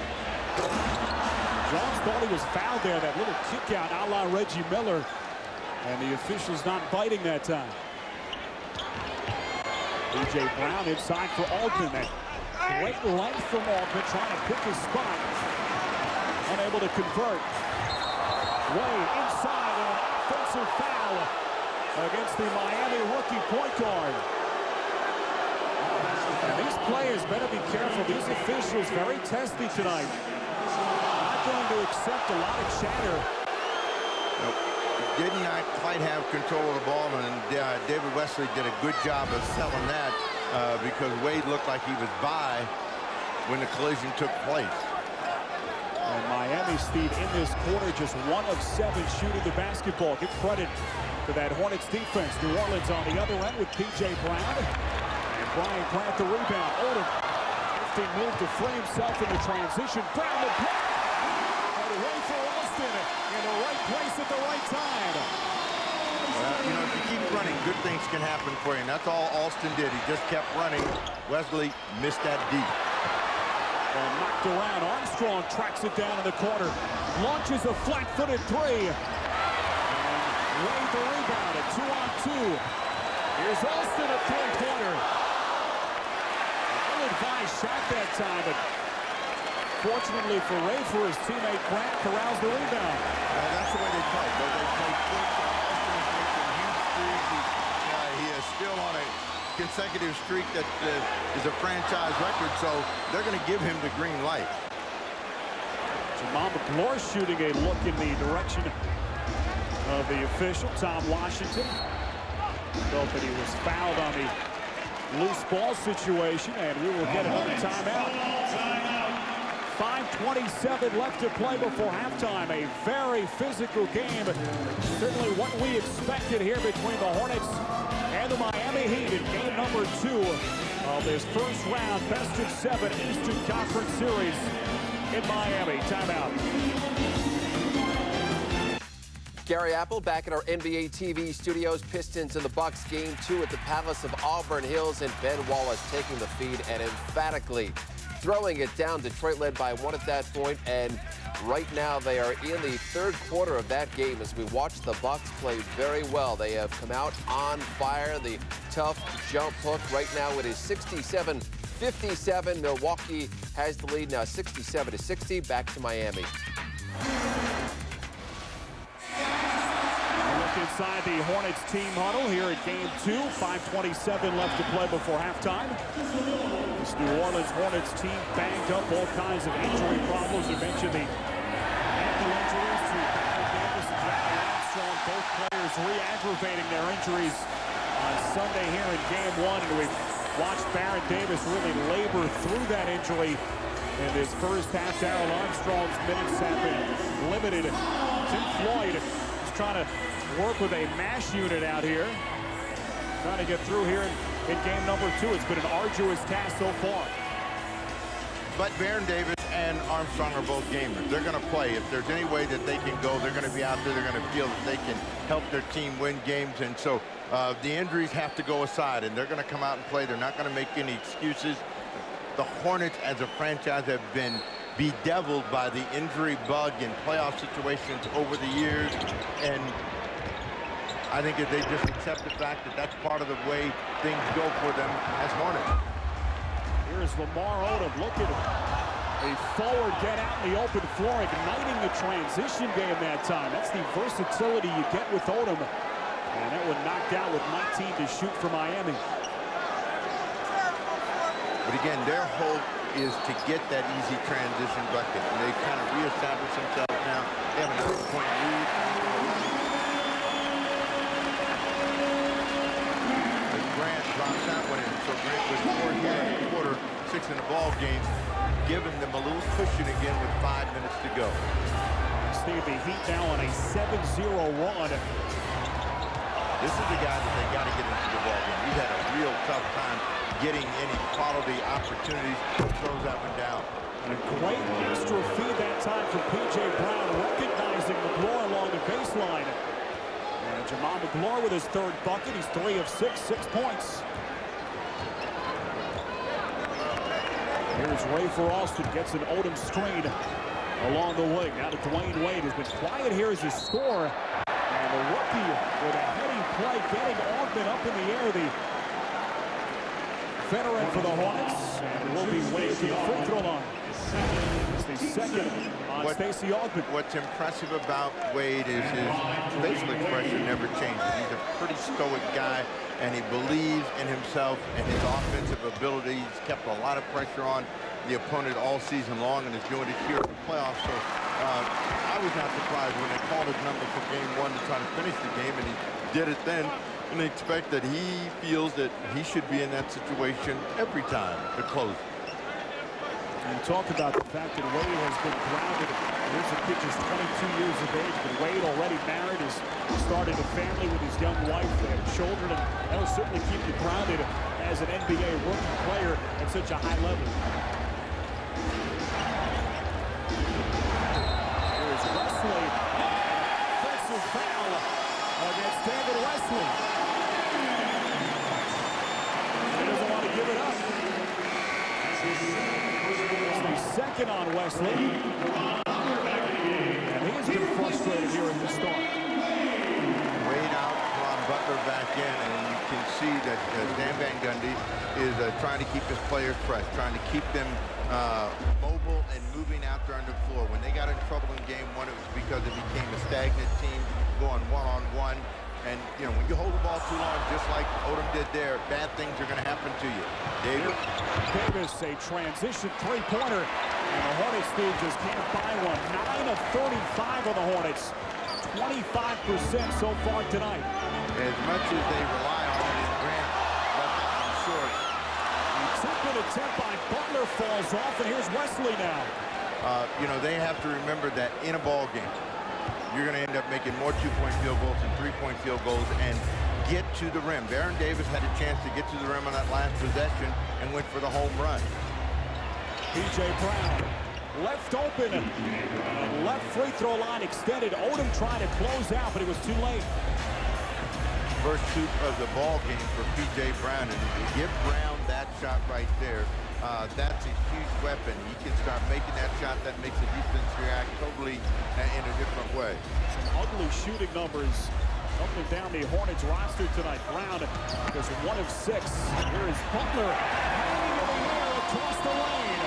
Jones thought he was fouled there, that little kick out a la Reggie Miller, and the officials not biting that time. P.J. Brown inside for Augman. That great length from Augman, trying to pick his spot. Unable to convert. Way inside, an offensive foul against the Miami rookie point guard. And these players better be careful. These officials very testy tonight. Going to accept a lot of chatter. Nope. Did not quite have control of the ball, and David Wesley did a good job of selling that because Wade looked like he was by when the collision took place. And Miami, Steve, in this quarter, just 1 of 7 shooting the basketball. Give credit to that Hornets defense. New Orleans on the other end with P.J. Brown. And Brian Grant the rebound. Odom, 15 move to free himself in the transition. Brown the block. Away for Alston in the right place at the right time. Well, you know, if you keep running, good things can happen for you, and that's all Alston did. He just kept running. Wesley missed that deep. And knocked around. Armstrong tracks it down in the corner. Launches a flat-footed 3. And Wade the rebound at 2-on-2. Here's Alston at 3-pointer. Ill-advised shot that time, but fortunately for Ray, for his teammate Grant, corrals the rebound. That's the way they play. They play quick. Austin is making huge threes. He is still on a consecutive streak that is a franchise record, so they're going to give him the green light. Jamal McGlory shooting a look in the direction of the official, Tom Washington. Felt that he was fouled on the loose ball situation, and we will get another timeout. 5:27 left to play before halftime. A very physical game. Certainly what we expected here between the Hornets and the Miami Heat in game number 2 of this first round best of 7 Eastern Conference Series in Miami. Timeout. Gary Apple back at our NBA TV studios. Pistons and the Bucks game 2 at the Palace of Auburn Hills, and Ben Wallace taking the feed and emphatically throwing it down. Detroit led by 1 at that point, and right now they are in the third quarter of that game as we watch the Bucks play very well. They have come out on fire. The tough jump hook. Right now it is 67-57. Milwaukee has the lead now 67-60. Back to Miami. Look inside the Hornets team huddle here at game 2. 5:27 left to play before halftime. This New Orleans Hornets team banged up, all kinds of injury problems. We mentioned the ankle injuries to Baron Davis and Johnny Armstrong. Both players re-aggravating their injuries on Sunday here in game 1. And we've watched Baron Davis really labor through that injury in this first half. Darrell Armstrong's minutes have been limited. Tim Floyd is trying to work with a mash unit out here, trying to get through here in game number 2. It's been an arduous task so far. But Baron Davis and Armstrong are both gamers. They're going to play. If there's any way that they can go, they're going to be out there. They're going to feel that they can help their team win games. And so the injuries have to go aside, and they're going to come out and play. They're not going to make any excuses. The Hornets as a franchise have been bedeviled by the injury bug in playoff situations over the years, and I think that they just accept the fact that that's part of the way things go for them as Hornets. Here's Lamar Odom. Look at a forward get out in the open floor, igniting the transition game that time. That's the versatility you get with Odom. And that one knocked out with 19 to shoot for Miami. But again, their hope is to get that easy transition bucket. And they kind of reestablish themselves now. They have a 6-point lead. As Grant drops that one in. So Grant with 4 here in the quarter, 6 in the ball game, giving them a little cushion again with 5 minutes to go. Steve, the Heat now on a 7-0 run. This is the guy that they got to get into the ball game. He's had a real tough time getting any quality opportunities. Throws up and down. And a great extra feed that time from P.J. Brown, recognizing McGlory along the baseline. And Jamal McGlory with his 3rd bucket. He's 3 of 6, 6 points. Here's Ray for Austin, gets an Odom screen along the wing. Now to Dwayne Wade, has been quiet here as a scorer. And the rookie with a heading play, getting Augment up in the air. The veteran for the Hornets, and will be Wade to the free throw line. It's the second on Stacey Augment. What's impressive about Wade is his facial expression never changes. He's a pretty stoic guy, and he believes in himself and his offensive ability. He's kept a lot of pressure on the opponent all season long, and is doing it here in the playoffs. So I was not surprised when they called his number for game 1 to try to finish the game, and he did it then. And they expect that he feels that he should be in that situation every time to close. And talk about the fact that Wade has been grounded. Here's a kid just 22 years of age, but Wade already married, has started a family with his young wife. They have children, and that'll certainly keep you grounded as an NBA rookie player at such a high level. Here's Wesley. Offensive foul against David Wesley. He doesn't want to give it up. Second on Wesley. And he has been frustrated here at the start. Wade out, Ron Butler back in, and you can see that Dan Van Gundy is trying to keep his players fresh, trying to keep them mobile and moving out there on the floor. When they got in trouble in game 1, it was because it became a stagnant team going one-on-one. And, you know, when you hold the ball too long, just like Odom did there, bad things are going to happen to you. Davis, a transition three-pointer, and the Hornets team just can't find one. 9 of 35 on the Hornets. 25% so far tonight. As much as they rely on it, Grant left it short. Second attempt by Butler falls off, and here's Wesley now. You know, they have to remember that in a ball game, you're going to end up making more 2-point field goals and 3-point field goals and get to the rim. Baron Davis had a chance to get to the rim on that last possession and went for the home run. P.J. Brown left open. Left free throw line extended. Odom tried to close out, but it was too late. First shoot of the ball game for P.J. Brown, and if you give Brown that shot right there, that's a huge weapon. He can start making that shot that makes the defense react totally in a different way. Some ugly shooting numbers up and down the Hornets roster tonight. Brown is 1 of 6. Here is Butler hanging in the air across the lane.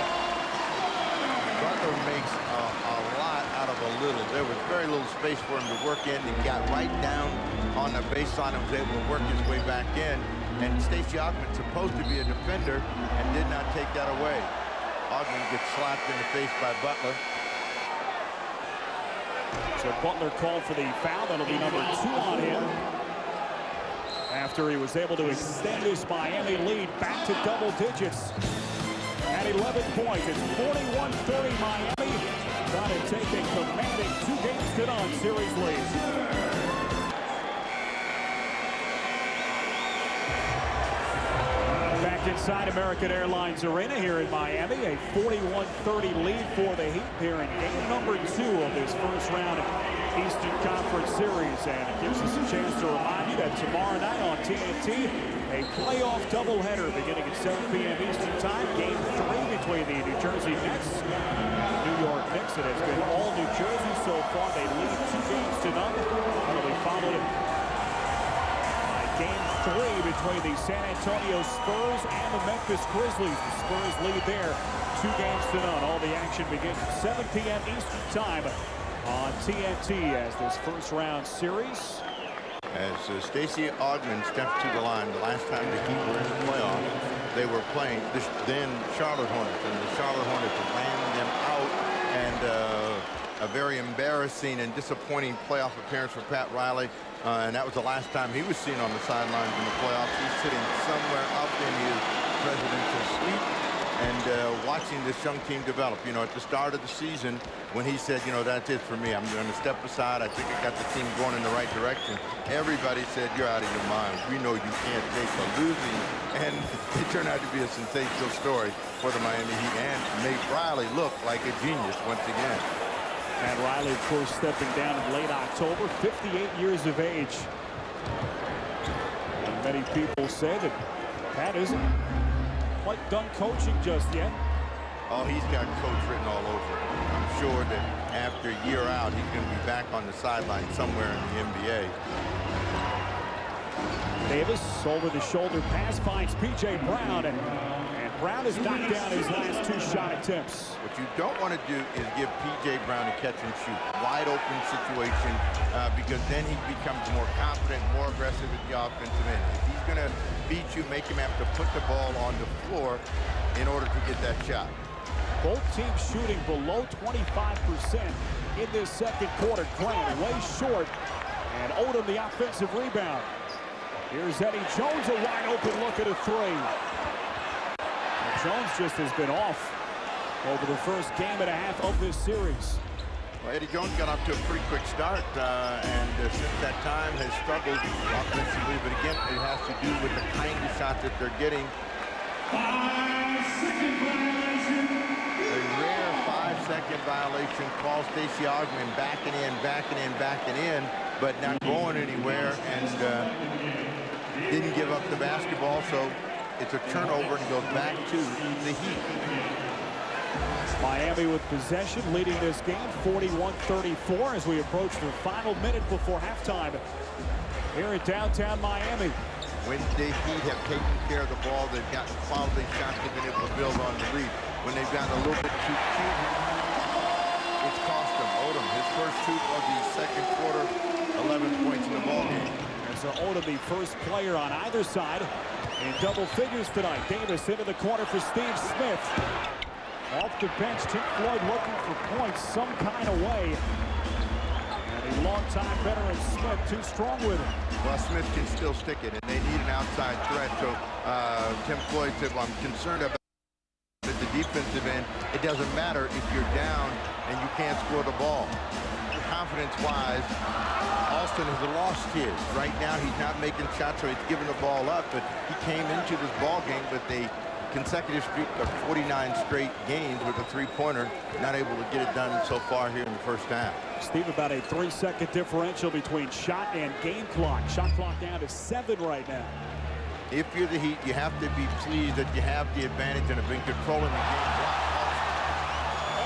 Butler makes a lot out of a little. There was very little space for him to work in. He got right down on the baseline and was able to work his way back in. And Stacey Augman's supposed to be a defender and did not take that away. Augman gets slapped in the face by Butler. So Butler called for the foul. That'll be number 2 on him. After he was able to extend his Miami lead back to double digits at 11 points. It's 41-30 Miami. Trying to take a commanding 2-game-to-none series lead. Back inside American Airlines Arena here in Miami, a 41-30 lead for the Heat here in game number 2 of this first round Eastern Conference Series. And it gives us a chance to remind you that tomorrow night on TNT, a playoff doubleheader beginning at 7 p.m. Eastern Time. Game 3 between the New Jersey Nets and New York Knicks. It has been all New Jersey so far. They lead 2-0. That'll be followed Game 3 between the San Antonio Spurs and the Memphis Grizzlies. The Spurs lead there 2-0. All the action begins at 7 p.m. Eastern Time on TNT as this first round series. As Stacey Augman stepped to the line, the last time the Heat were in the playoffs, they were playing then Charlotte Hornets, and the Charlotte Hornets ran them out, and a very embarrassing and disappointing playoff appearance for Pat Riley. And that was the last time he was seen on the sidelines in the playoffs. He's sitting somewhere up in his presidential suite and watching this young team develop. You know, at the start of the season, when he said, you know, that's it for me, I'm going to step aside, I think I got the team going in the right direction, everybody said, you're out of your mind. We know you can't take a losing. And it turned out to be a sensational story for the Miami Heat and made Riley look like a genius once again. And Riley, of course, stepping down in late October, 58 years of age. And many people say that Pat isn't quite done coaching just yet. Oh, he's got coach written all over. I'm sure that after a year out, he's going to be back on the sideline somewhere in the NBA. Davis, over-the-shoulder pass, finds P.J. Brown, and Brown has knocked down his last 2 shot attempts. What you don't want to do is give P.J. Brown a catch-and-shoot, wide-open situation, because then he becomes more confident, more aggressive at the offensive end. If he's going to beat you, make him have to put the ball on the floor in order to get that shot. Both teams shooting below 25% in this second quarter. Grant way short, and Odom the offensive rebound. Here's Eddie Jones, a wide-open look at a 3. Jones just has been off over the first game and a half of this series. Well, Eddie Jones got off to a pretty quick start, and since that time has struggled offensively. But again, it has to do with the kind of shot that they're getting. A rare 5-second violation. Call Stacey Augman backing in, but not going anywhere, and didn't give up the basketball. So it's a turnover and goes back to the Heat. Miami with possession, leading this game 41-34 as we approach the final minute before halftime here in downtown Miami. When the Heat have taken care of the ball, they've gotten quality shots, they've been able to build on the lead. When they've gotten a little bit too cute, it's cost them. Odom, his first shoot of the second quarter, 11 points in the ball game. And so Odom, the first player on either side in double figures tonight. Davis into the corner for Steve Smith. Off the bench, Tim Floyd looking for points some kind of way. And a longtime veteran Smith too strong with it. Well, Smith can still stick it, and they need an outside threat. So Tim Floyd said, well, I'm concerned about the defensive end. It doesn't matter if you're down and you can't score the ball. Confidence-wise, Alston has lost his. Right now, he's not making shots, so he's giving the ball up. But he came into this ball game with a consecutive streak of 49 straight games with a three-pointer. Not able to get it done so far here in the first half. Steve, about a 3-second differential between shot and game clock. Shot clock down to 7 right now. If you're the Heat, you have to be pleased that you have the advantage and have been controlling the game.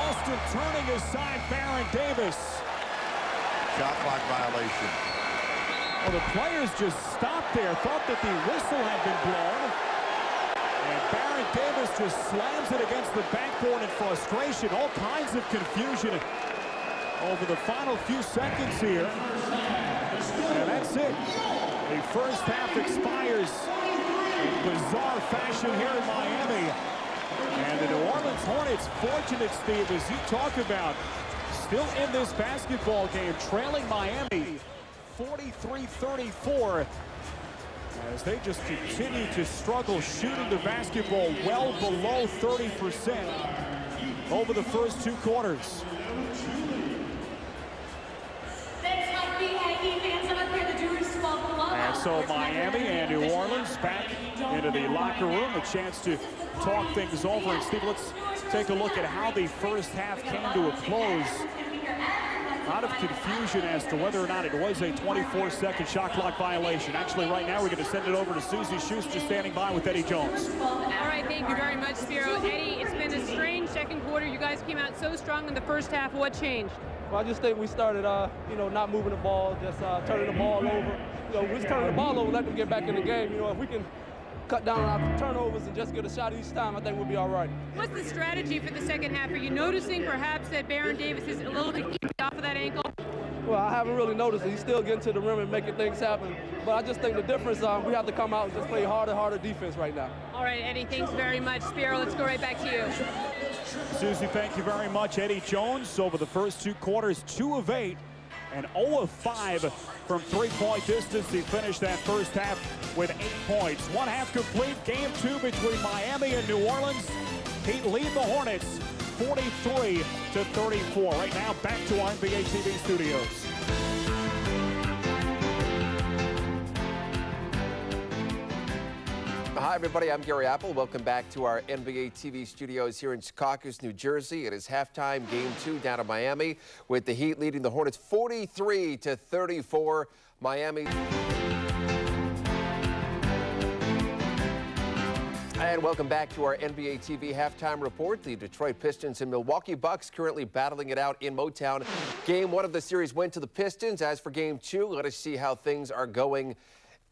Austin turning aside Baron Davis. Shot clock violation. Well, the players just stopped there, thought that the whistle had been blown. And Baron Davis just slams it against the backboard in frustration. All kinds of confusion over the final few seconds here. And that's it. The first half expires in bizarre fashion here in Miami. And the New Orleans Hornets, fortunate, Steve, as you talk about, still in this basketball game, trailing Miami 43-34, as they just continue to struggle shooting the basketball well below 30% over the first 2 quarters. And so Miami and New Orleans back into the locker room, a chance to talk things over. And Steve, let's take a look at how the first half came to a close. A lot of confusion as to whether or not it was a 24-second shot clock violation. Actually, right now, we're going to send it over to Susie Schuster, standing by with Eddie Jones. All right, thank you very much, Spiro. Eddie, it's been a strange second quarter. You guys came out so strong in the first half. What changed? Well, I just think we started, not moving the ball, just turning the ball over. We just turning the ball over, let them get back in the game. If we can cut down on our turnovers and just get a shot each time, I think we'll be all right. What's the strategy for the second half? Are you noticing perhaps that Baron Davis is a little bit off of that ankle? Well, I haven't really noticed it. He's still getting to the rim and making things happen. But I just think the difference, we have to come out and just play harder defense right now. All right, Eddie, thanks very much. Spiro, let's go right back to you. Susie, thank you very much. Eddie Jones, over the first 2 quarters, 2 of 8 and 0 of 5 from three-point distance. He finished that first half with 8 points. 1 half complete. Game 2 between Miami and New Orleans. Heat lead the Hornets 43-34. Right now, back to our NBA TV studios. Hi, everybody. I'm Gary Apple. Welcome back to our NBA TV studios here in Secaucus, New Jersey. It is halftime, Game 2 down in Miami, with the Heat leading the Hornets 43-34. Miami. And welcome back to our NBA TV halftime report. The Detroit Pistons and Milwaukee Bucks currently battling it out in Motown. Game 1 of the series went to the Pistons. As for Game 2, let us see how things are going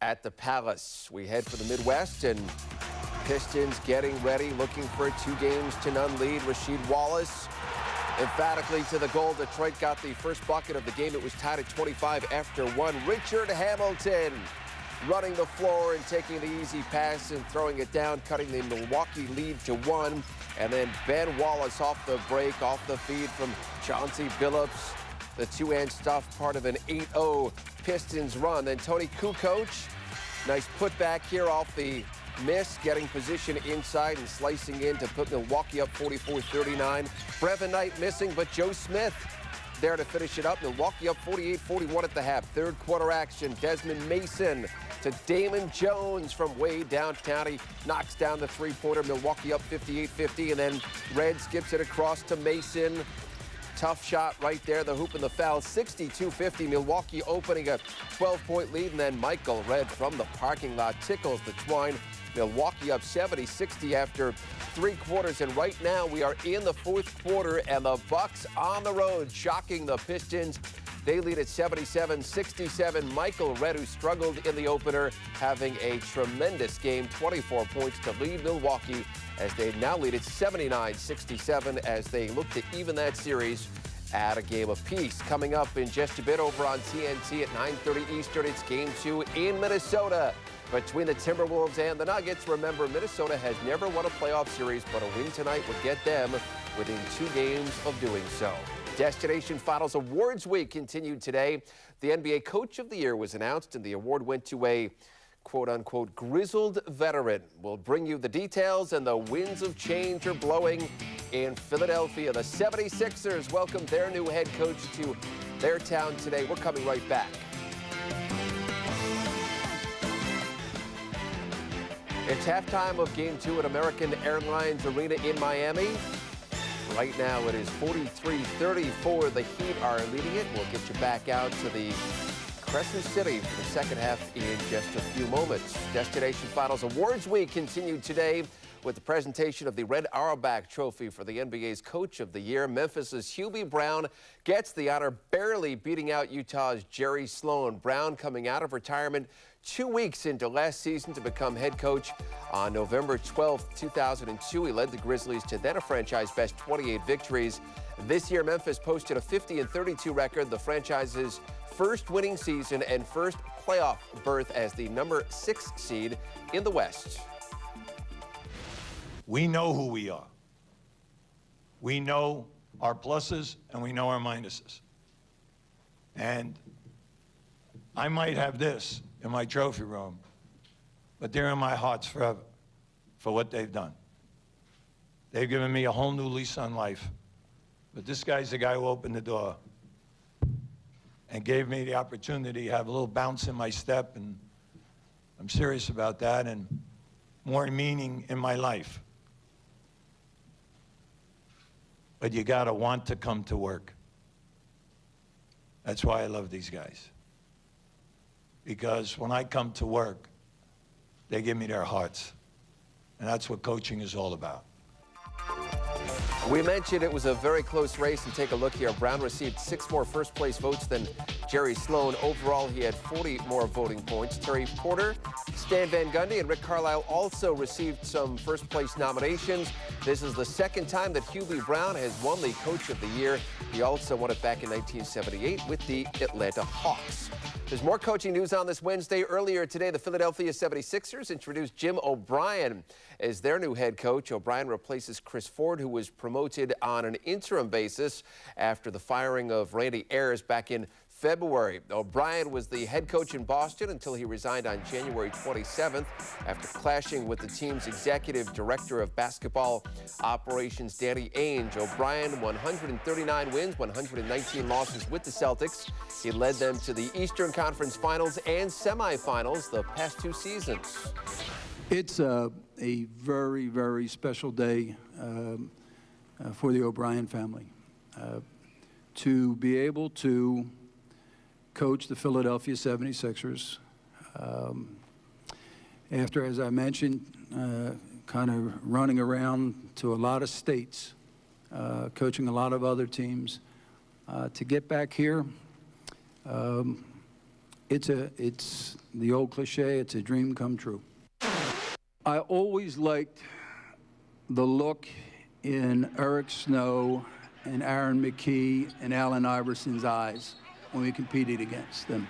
at the Palace. We head for the Midwest, and Pistons getting ready, looking for a 2-0 lead. Rasheed Wallace emphatically to the goal. Detroit got the first bucket of the game. It was tied at 25 after 1. Richard Hamilton running the floor and taking the easy pass and throwing it down, cutting the Milwaukee lead to 1. And then Ben Wallace off the break, off the feed from Chauncey Billups. The two-hand stuff, part of an 8-0 Pistons run. Then Tony Kukoc, nice putback here off the miss, getting position inside and slicing in to put Milwaukee up 44-39. Brevin Knight missing, but Joe Smith there to finish it up. Milwaukee up 48-41 at the half. Third quarter action. Desmond Mason to Damon Jones from way downtown. He knocks down the three-pointer. Milwaukee up 58-50, and then Red skips it across to Mason. Tough shot right there, the hoop and the foul. 62-50, Milwaukee opening a 12-point lead, and then Michael Red from the parking lot tickles the twine. Milwaukee up 70-60 after 3 quarters, and right now we are in the 4th quarter, and the Bucks on the road, shocking the Pistons. They lead at 77-67. Michael Red, who struggled in the opener, having a tremendous game, 24 points to lead Milwaukee, as they now lead at 79-67 as they look to even that series at a game apiece. Coming up in just a bit over on TNT at 9:30 Eastern, it's Game 2 in Minnesota between the Timberwolves and the Nuggets. Remember, Minnesota has never won a playoff series, but a win tonight would get them within 2 games of doing so. Destination Finals Awards Week continued today. The NBA Coach of the Year was announced, and the award went to a quote-unquote grizzled veteran. We'll bring you the details, and the winds of change are blowing in Philadelphia. The 76ers welcome their new head coach to their town today. We're coming right back. It's halftime of Game 2 at American Airlines Arena in Miami. Right now it is 43-34. The Heat are leading it. We'll get you back out to the Crescent City for the second half in just a few moments. Destination Finals Awards Week continued today with the presentation of the Red Auerbach Trophy for the NBA's Coach of the Year. Memphis's Hubie Brown gets the honor, barely beating out Utah's Jerry Sloan. Brown coming out of retirement 2 weeks into last season to become head coach on November 12, 2002. He led the Grizzlies to then a franchise-best 28 victories. This year, Memphis posted a 50-32 record, the franchise's first winning season and first playoff berth as the number 6 seed in the West. We know who we are. We know our pluses and we know our minuses. And I might have this in my trophy room, but they're in my hearts forever for what they've done. They've given me a whole new lease on life. But this guy's the guy who opened the door and gave me the opportunity to have a little bounce in my step, and I'm serious about that, and more meaning in my life. But you gotta want to come to work. That's why I love these guys. Because when I come to work, they give me their hearts. And that's what coaching is all about. We mentioned it was a very close race, and take a look here. Brown received 6 more first-place votes than Jerry Sloan. Overall, he had 40 more voting points. Terry Porter, Stan Van Gundy, and Rick Carlisle also received some first-place nominations. This is the second time that Hubie Brown has won the Coach of the Year. He also won it back in 1978 with the Atlanta Hawks. There's more coaching news on this Wednesday. Earlier today, the Philadelphia 76ers introduced Jim O'Brien as their new head coach. O'Brien replaces Chris Ford, who was promoted on an interim basis after the firing of Randy Ayers back in February. O'Brien was the head coach in Boston until he resigned on January 27th after clashing with the team's executive director of basketball operations, Danny Ainge. O'Brien, 139 wins, 119 losses with the Celtics. He led them to the Eastern Conference Finals and semifinals the past 2 seasons. It's a very, very special day for the O'Brien family. To be able to coach the Philadelphia 76ers after, as I mentioned, kind of running around to a lot of states, coaching a lot of other teams, to get back here, it's the old cliche, it's a dream come true. I always liked the look in Eric Snow and Aaron McKee and Allen Iverson's eyes when we competed against them.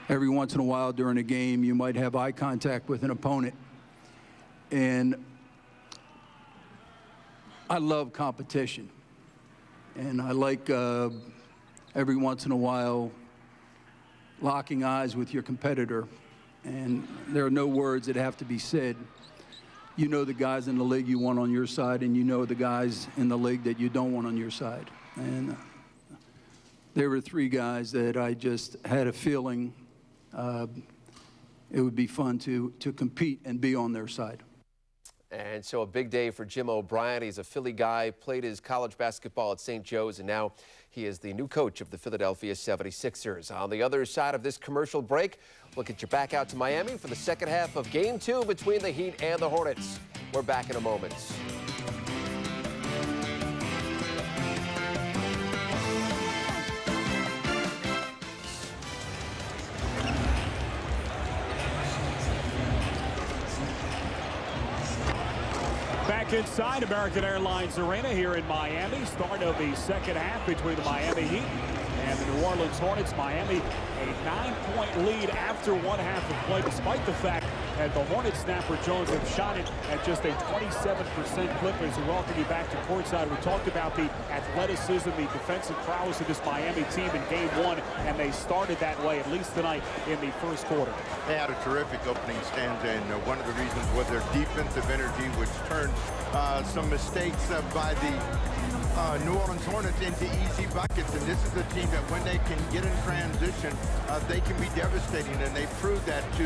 Every once in a while during a game, you might have eye contact with an opponent. And I love competition. And I like every once in a while locking eyes with your competitor. And there are no words that have to be said. You know the guys in the league you want on your side, and you know the guys in the league that you don't want on your side. And there were 3 guys that I just had a feeling it would be fun to compete and be on their side. And so a big day for Jim O'Brien. He's a Philly guy, played his college basketball at St. Joe's, and now he is the new coach of the Philadelphia 76ers. On the other side of this commercial break, we'll get you back out to Miami for the second half of Game 2 between the Heat and the Hornets. We're back in a moment. Back inside American Airlines Arena here in Miami. Start of the second half between the Miami Heat and the New Orleans Hornets. Miami a 9-point lead after 1 half of play, despite the fact that the Hornets snapper Jones have shot it at just a 27% clip. As we welcome you back to courtside, we talked about the athleticism, the defensive prowess of this Miami team in Game 1, and they started that way, at least tonight in the first quarter. They had a terrific opening stanza, and one of the reasons was their defensive energy, which turned some mistakes by the New Orleans Hornets into easy buckets, and this is a team that when they can get in transition, they can be devastating, and they proved that to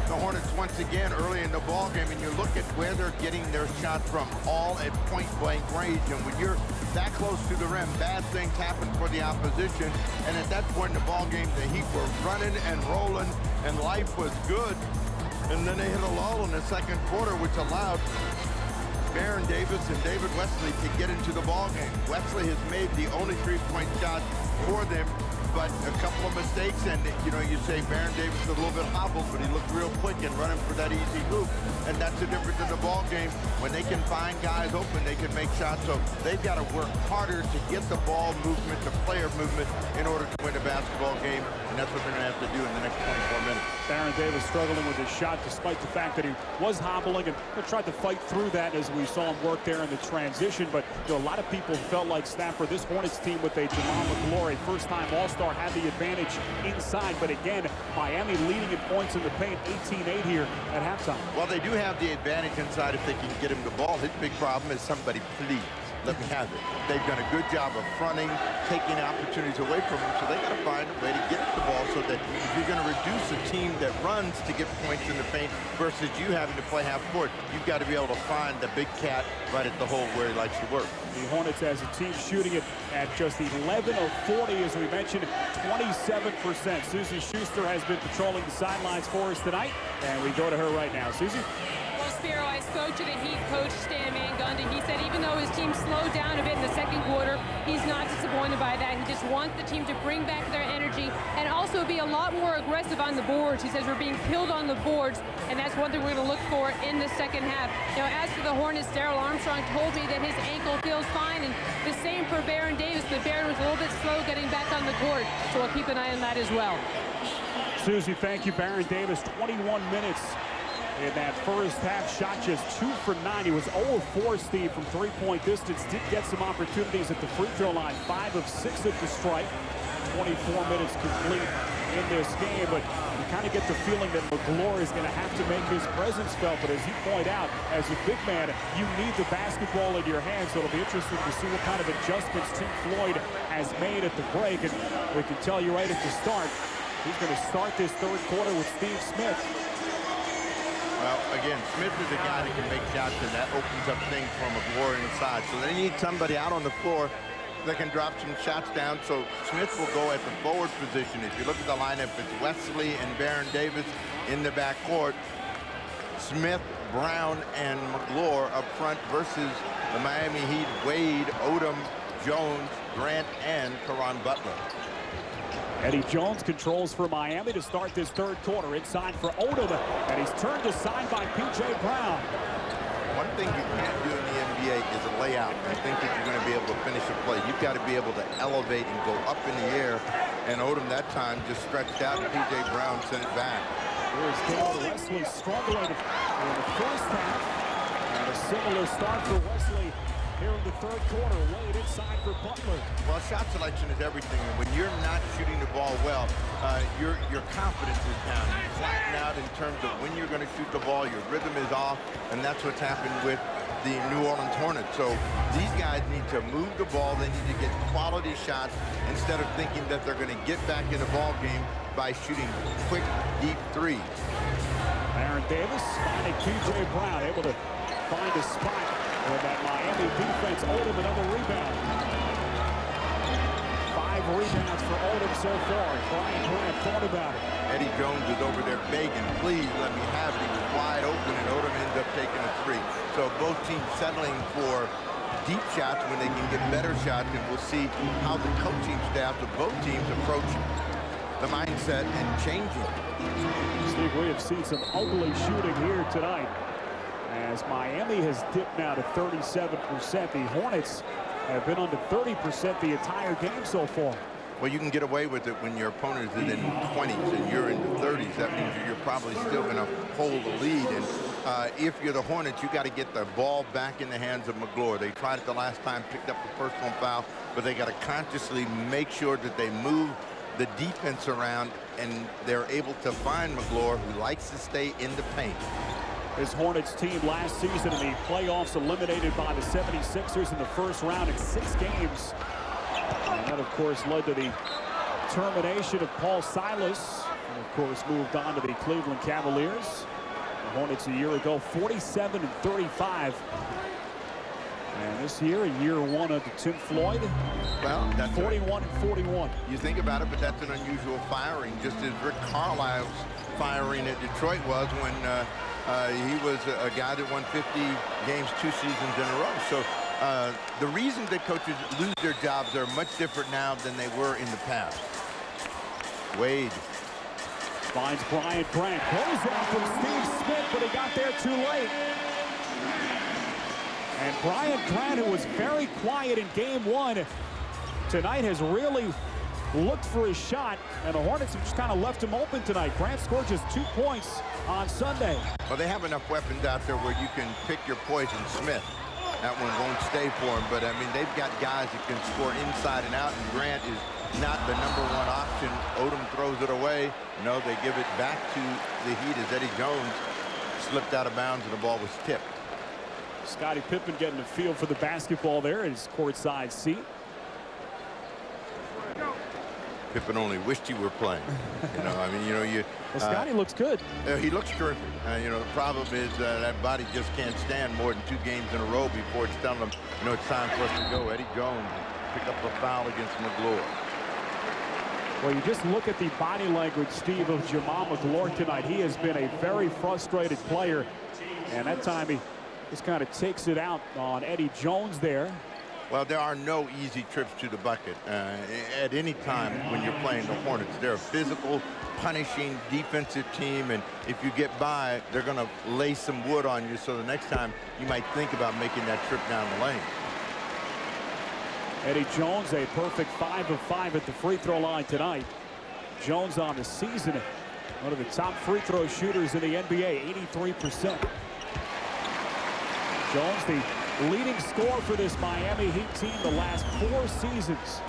the Hornets once again early in the ball game. And you look at where they're getting their shots from, all at point-blank range, and when you're that close to the rim, bad things happen for the opposition. And at that point in the ball game, the Heat were running and rolling, and life was good. And then they hit a lull in the second quarter, which allowed Baron Davis and David Wesley to get into the ball game. Wesley has made the only three-point shot for them, but a couple of mistakes, and you know, you say Baron Davis is a little bit hobbled, but he looked real quick and running for that easy hoop, and that's the difference in the ball game. When they can find guys open, they can make shots, so they've got to work harder to get the ball movement, the player movement, in order to win a basketball game, and that's what they're going to have to do in the next 24 minutes. Baron Davis struggling with his shot despite the fact that he was hobbling and tried to fight through that as we saw him work there in the transition. But you know, a lot of people felt like Stafford, this Hornets team with a Jamal McGlory, first-time All-Star, had the advantage inside. But again, Miami leading in points in the paint, 18-8 here at halftime. Well, they do have the advantage inside if they can get him the ball. His big problem is somebody, please, let me have it. They've done a good job of fronting, taking opportunities away from him, so they got to find a way to get the ball so that if you're going to reduce a team that runs to get points in the paint versus you having to play half court, you've got to be able to find the big cat right at the hole where he likes to work. The Hornets as a team shooting it at just 11 of 40, as we mentioned, 27%. Susie Schuster has been patrolling the sidelines for us tonight, and we go to her right now. Susie? Well, Spiro, I spoke to the Heat coach, Stan Van Gundy. He said even though his team slowed down a bit in the second quarter, he's not disappointed by that. He just wants the team to bring back their energy and also be a lot more aggressive on the boards. He says we're being killed on the boards, and that's one thing we're going to look for in the second half. You know, as for the Hornets, Daryl Armstrong told me that his ankle feels fine, and the same for Baron Davis, but Baron was a little bit slow getting back on the court, so we'll keep an eye on that as well. Susie, thank you. Baron Davis, 21 minutes in that first half, shot just 2 for 9. He was 0 of 4, Steve, from three-point distance. Did get some opportunities at the free throw line, 5 of 6 at the strike. 24 minutes complete in this game, but you kind of get the feeling that McGlory is going to have to make his presence felt. But as you point out, as a big man, you need the basketball in your hands, so it'll be interesting to see what kind of adjustments Tim Floyd has made at the break. And we can tell you right at the start, he's going to start this third quarter with Steve Smith. Well, again, Smith is a guy that can make shots, and that opens up things for McGlory inside. So they need somebody out on the floor that can drop some shots down. So Smith will go at the forward position. If you look at the lineup, it's Wesley and Baron Davis in the backcourt. Smith, Brown, and McGlory up front versus the Miami Heat, Wade, Odom, Jones, Grant, and Caron Butler. Eddie Jones controls for Miami to start this third quarter. Inside for Odom, and he's turned aside by P.J. Brown. One thing you can't do in the NBA is a layout and think that you're going to be able to finish a play. You've got to be able to elevate and go up in the air. And Odom that time just stretched out, and P.J. Brown sent it back. Here's David Wesley struggling in the first half. And a similar start for Wesley here in the third quarter. Wade inside for Butler. Well, shot selection is everything, and when you're not shooting the ball well, your confidence is down. You flatten out in terms of when you're going to shoot the ball, your rhythm is off, and that's what's happened with the New Orleans Hornets. So these guys need to move the ball. They need to get quality shots instead of thinking that they're going to get back in the ball game by shooting quick, deep threes. Baron Davis finding P.J. Brown, able to find a spot with that Miami defense. Odom another rebound. 5 rebounds for Odom so far. Brian Grant thought about it. Eddie Jones is over there begging, please let me have it. He was wide open, and Odom ends up taking a 3. So both teams settling for deep shots when they can get better shots, and we'll see how the coaching staffs of both teams approach the mindset and changing. Steve, we have seen some ugly shooting here tonight, as Miami has dipped now to 37%. The Hornets have been under 30% the entire game so far. Well, you can get away with it when your opponent is in the 20s and you're in the 30s. That means you're probably still going to hold the lead. And if you're the Hornets, you got to get the ball back in the hands of McGlory. They tried it the last time, picked up the personal foul, but they got to consciously make sure that they move the defense around and they're able to find McGlory, who likes to stay in the paint. This Hornets team last season in the playoffs, eliminated by the 76ers in the first round in 6 games. And that, of course, led to the termination of Paul Silas, and of course moved on to the Cleveland Cavaliers. The Hornets a year ago 47-35. And this year, year 1 of Tim Floyd, well, that's 41-41. You think about it, but that's an unusual firing, just as Rick Carlisle's firing at Detroit was when he was a guy that won 50 games 2 seasons in a row. So the reason that coaches lose their jobs are much different now than they were in the past. Wade finds Brian Grant. Close out from Steve Smith, but he got there too late. And Brian Grant, who was very quiet in game 1, tonight has really looked for his shot, and the Hornets have just kind of left him open tonight. Grant scored just 2 points on Sunday. Well, they have enough weapons out there where you can pick your poison. Smith, that one won't stay for him, but I mean, they've got guys that can score inside and out, and Grant is not the #1 option. Odom throws it away. No, they give it back to the Heat as Eddie Jones slipped out of bounds and the ball was tipped. Scottie Pippen getting a feel for the basketball there in his courtside seat. Pippen only wished he were playing. You know, I mean, you know, well, Scottie looks good. He looks terrific. You know, the problem is that body just can't stand more than 2 games in a row before it's telling him, you know, it's time for us to go. Eddie Jones pick up a foul against McGlory. Well, you just look at the body language, Steve, of Jamal McGlory tonight. He has been a very frustrated player, and that time he just kind of takes it out on Eddie Jones there. Well, there are no easy trips to the bucket at any time when you're playing the Hornets. They're a physical, punishing defensive team, and if you get by, they're going to lay some wood on you, so the next time you might think about making that trip down the lane. Eddie Jones, a perfect 5 of 5 at the free throw line tonight. Jones on the season, one of the top free throw shooters in the NBA, 83%. Jones, the leading scorer for this Miami Heat team the last 4 seasons.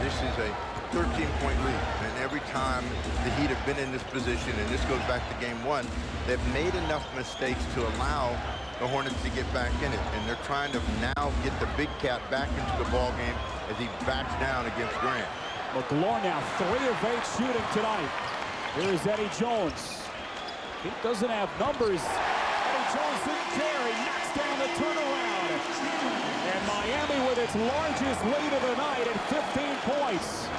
This is a 13-point lead, and every time the Heat have been in this position, and this goes back to game 1, they've made enough mistakes to allow the Hornets to get back in it, and they're trying to now get the big cat back into the ball game as he backs down against Grant. McGlory now 3 of 8 shooting tonight. Here is Eddie Jones. He doesn't have numbers. Eddie Jones didn't care. He knocks down the turnaround. And Miami with its largest lead of the night at 15 points.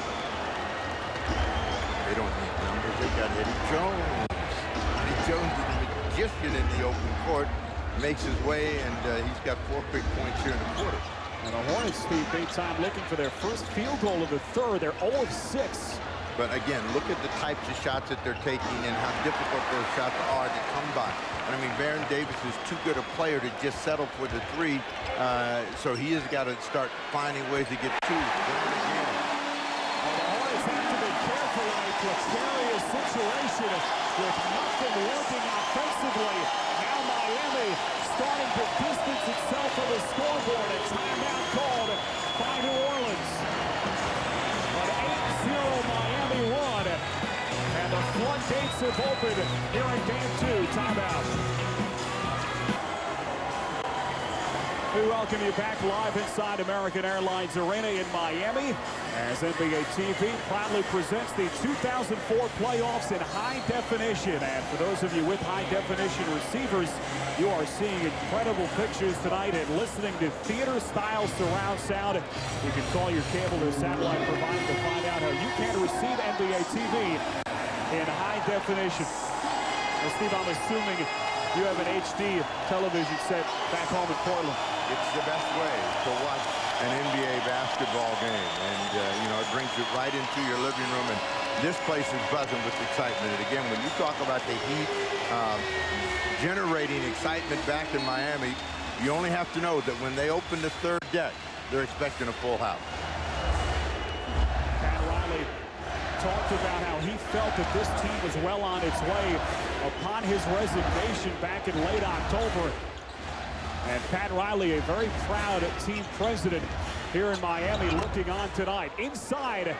They don't need numbers. They got Eddie Jones. Eddie Jones is a magician in the open court. Makes his way, and he's got 4 quick points here in the quarter. And the Hornets, Steve, big time looking for their first field goal of the 3rd. They're 0 of 6. But again, look at the types of shots that they're taking and how difficult those shots are to come by. And I mean, Baron Davis is too good a player to just settle for the 3, so he has got to start finding ways to get 2. Well, the Hornets have to be careful in a precarious situation with nothing working offensively. Now Miami starting to distance itself from the scoreboard. A timeout called by New Orleans. An 8-0 Miami run. And the floodgates have opened here in game 2. Timeout. We welcome you back live inside American Airlines Arena in Miami as NBA TV proudly presents the 2004 playoffs in high definition. And for those of you with high definition receivers, you are seeing incredible pictures tonight and listening to theater-style surround sound. You can call your cable or satellite provider to find out how you can receive NBA TV in high definition. Well, Steve, I'm assuming you have an HD television set back home in Portland. It's the best way to watch an NBA basketball game, and you know, it brings you right into your living room, and this place is buzzing with excitement. And again, when you talk about the Heat generating excitement back in Miami, you only have to know that when they open the 3rd deck, they're expecting a full house. Pat Riley talked about how he felt that this team was well on its way upon his resignation back in late October. And Pat Riley, a very proud team president here in Miami, looking on tonight. Inside,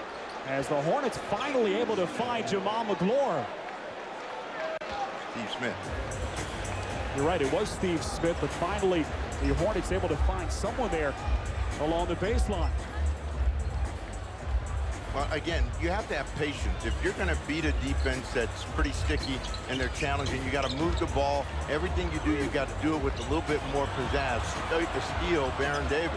as the Hornets finally able to find Jamal McGlory. Steve Smith. You're right, it was Steve Smith, but finally the Hornets able to find someone there along the baseline. Well, again, you have to have patience. If you're going to beat a defense that's pretty sticky and they're challenging, you got to move the ball. Everything you do, you got to do it with a little bit more pizzazz. To steal Baron Davis.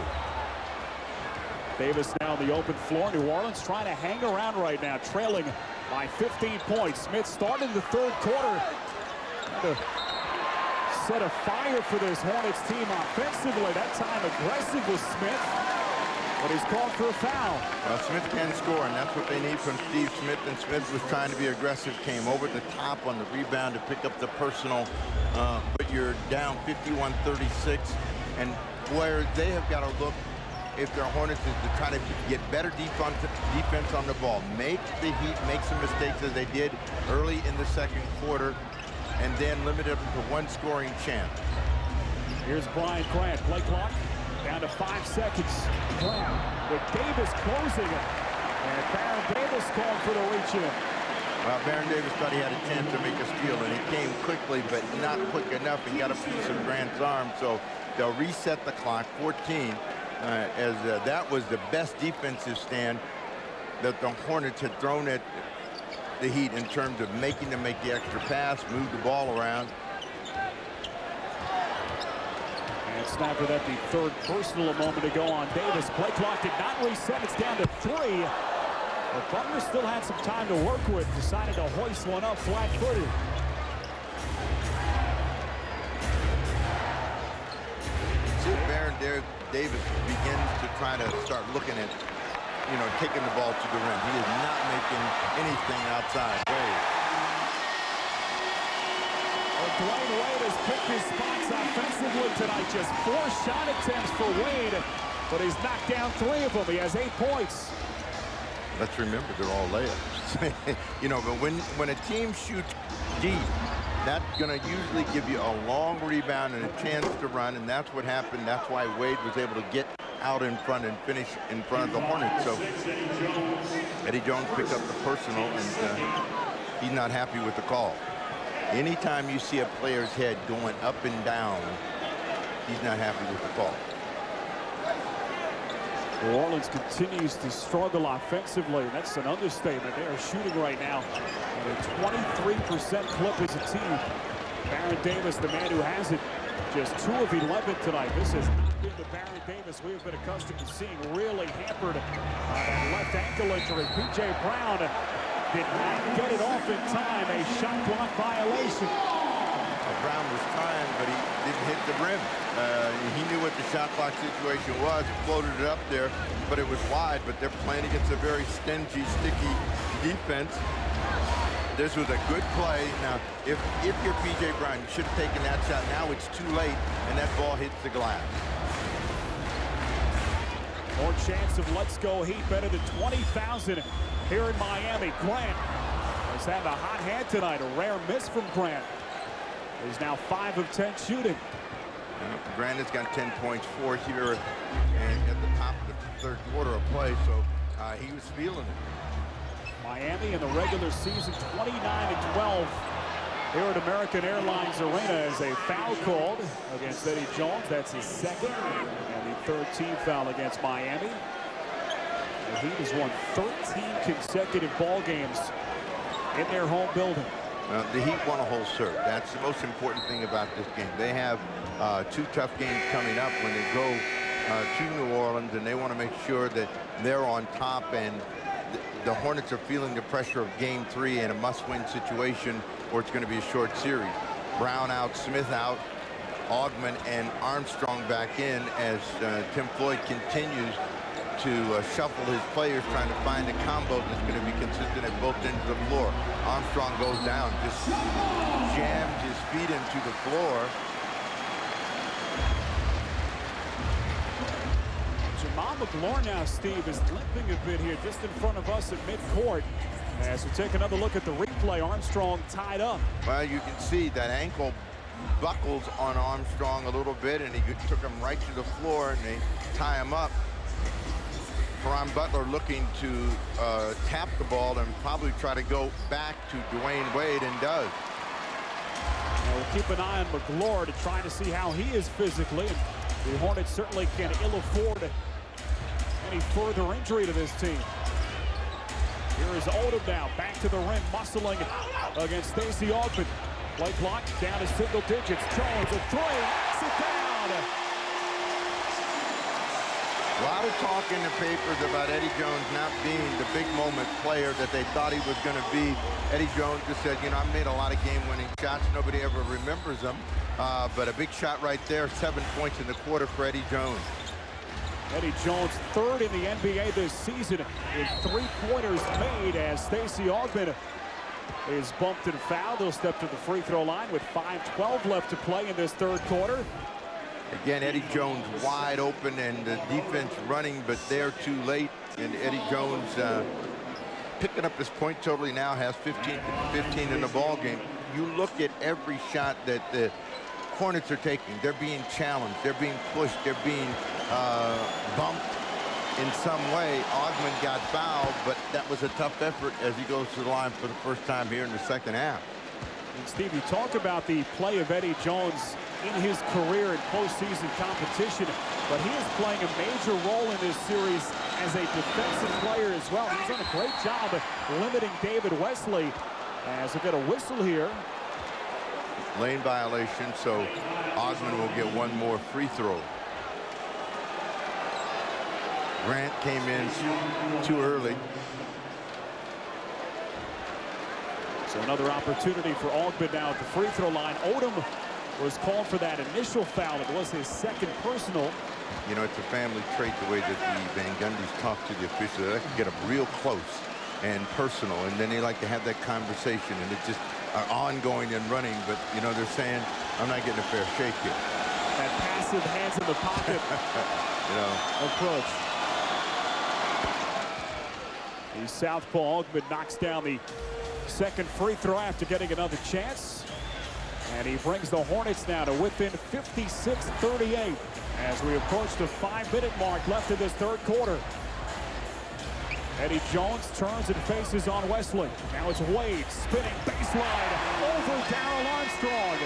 Davis now on the open floor. New Orleans trying to hang around right now, trailing by 15 points. Smith started the third quarter to set a fire for this Hornets team offensively. That time aggressive was Smith, but he's called for a foul. Well, Smith can score, and that's what they need from Steve Smith. And Smith was trying to be aggressive, came over the top on the rebound to pick up the personal, but you're down 51-36. And where they have got to look, if they're Hornets, is to try to get better defense on the ball. Make the Heat make some mistakes as they did early in the second quarter, and then limit them to one scoring chance. Here's Brian Grant. Play clock down to 5 seconds. Grant with Davis closing it. And Baron Davis called for the reach in. Well, Baron Davis thought he had a chance to make a steal, and he came quickly, but not quick enough. He got a piece of Grant's arm, so they'll reset the clock. 14. As that was the best defensive stand that the Hornets had thrown at the Heat in terms of making them make the extra pass, move the ball around. And snapper that the third personal a moment ago on Davis. Play clock did not reset. It's down to 3. But Butler still had some time to work with. Decided to hoist one up flat-footed. See if Baron Davis begins to try to start looking at, taking the ball to the rim. He is not making anything outside. Wade. Dwayne Wade has picked his spots offensively tonight. Just 4 shot attempts for Wade, but he's knocked down 3 of them. He has 8 points. Let's remember, they're all layups. But when a team shoots deep, that's going to usually give you a long rebound and a chance to run, and that's what happened. That's why Wade was able to get out in front and finish in front of the Hornets. So Eddie Jones picked up the personal, and he's not happy with the call. Anytime you see a player's head going up and down, he's not happy with the call. New Orleans continues to struggle offensively. That's an understatement. They are shooting right now at a 23% clip as a team. Baron Davis, the man who has it, just 2 of 11 tonight. This has not been the Baron Davis we have been accustomed to seeing, really hampered by that left ankle injury. P.J. Brown did not get it off in time. A shot clock violation. Brown was trying, but he didn't hit the rim. He knew what the shot clock situation was. He floated it up there, but it was wide. But they're playing against a very stingy, sticky defense. This was a good play. Now, if you're P.J. Brown, you should have taken that shot. Now it's too late, and that ball hits the glass. More chance of let's go Heat, better than 20,000 here in Miami. Grant has had a hot hand tonight. A rare miss from Grant. He's now 5 of 10 shooting. Grant has got 10 points, 4 here at the top of the third quarter of play, so he was feeling it. Miami in the regular season 29-12 here at American Airlines Arena as a foul called against Eddie Jones. That's his second and the third team foul against Miami. The Heat has won 13 consecutive ball games in their home building. The Heat won a whole serve. That's the most important thing about this game. They have 2 tough games coming up when they go to New Orleans, and they want to make sure that they're on top, and the Hornets are feeling the pressure of Game 3 in a must-win situation, or it's going to be a short series. Brown out, Smith out, Augman and Armstrong back in as Tim Floyd continues to shuffle his players, trying to find a combo that's going to be consistent at both ends of the floor. Armstrong goes down, just jams his feet into the floor. Jamal McLaurin now, Steve, is limping a bit here just in front of us at midcourt. As we take another look at the replay, Armstrong tied up. Well, you can see that ankle buckles on Armstrong a little bit, and he took him right to the floor, and they tie him up. Caron Butler looking to tap the ball and probably try to go back to Dwayne Wade, and does. We'll keep an eye on McGlure to try to see how he is physically. And the Hornets certainly can ill afford any further injury to this team. Here is Odom now, back to the rim, muscling against Stacey Augmon. Play clock down to single digits. Jones, a three, knocks it down. A lot of talk in the papers about Eddie Jones not being the big moment player that they thought he was going to be. Eddie Jones just said, you know, I made a lot of game-winning shots. Nobody ever remembers them. But a big shot right there, 7 points in the quarter for Eddie Jones. Eddie Jones, third in the NBA this season in three-pointers made as Stacey Augmon is bumped and fouled. He'll step to the free throw line with 5:12 left to play in this third quarter. Again, Eddie Jones wide open and the defense running, but they're too late. And Eddie Jones picking up his point total. He now has 15 in the ball game. You look at every shot that the Hornets are taking. They're being challenged. They're being pushed. They're being bumped in some way. Augmon got fouled, but that was a tough effort as he goes to the line for the first time here in the second half. And Steve, you talk about the play of Eddie Jones in his career in postseason competition, but he is playing a major role in this series as a defensive player as well. He's done a great job of limiting David Wesley. As we get a whistle here. Lane violation, so Augmon will get one more free throw. Grant came in too early. So another opportunity for Augmon now at the free throw line. Odom was called for that initial foul. It was his second personal. You know, it's a family trait the way that the Van Gundys talk to the officials. They can get up real close and personal, and then they like to have that conversation, and it just are ongoing and running. But, you know, they're saying, I'm not getting a fair shake here. That passive hands in the pocket you know, approach. The southpaw Augmon knocks down the second free throw after getting another chance. And he brings the Hornets now to within 56-38 as we approach the 5-minute mark left in this third quarter. Eddie Jones turns and faces on Wesley. Now it's Wade spinning baseline over Darrell Armstrong.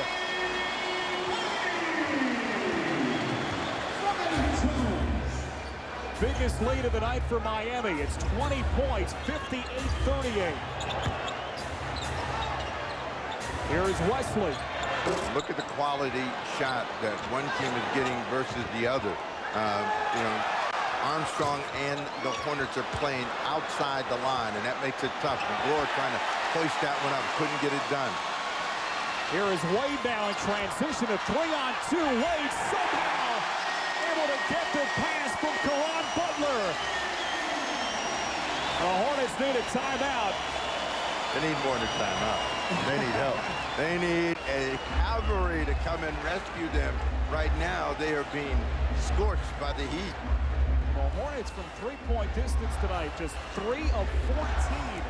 Biggest lead of the night for Miami. It's 20 points, 58-38. Here is Wesley. Look at the quality shot that one team is getting versus the other. You know, Armstrong and the Hornets are playing outside the line, and that makes it tough. McGlure trying to hoist that one up, couldn't get it done. Here is Wade now in transition, a 3-on-2. Wade somehow able to get the pass from Caron Butler. The Hornets need a timeout. They need more than a timeout. They need help. They need a cavalry to come and rescue them. Right now, they are being scorched by the heat. The Hornets from three-point distance tonight, just 3 of 14.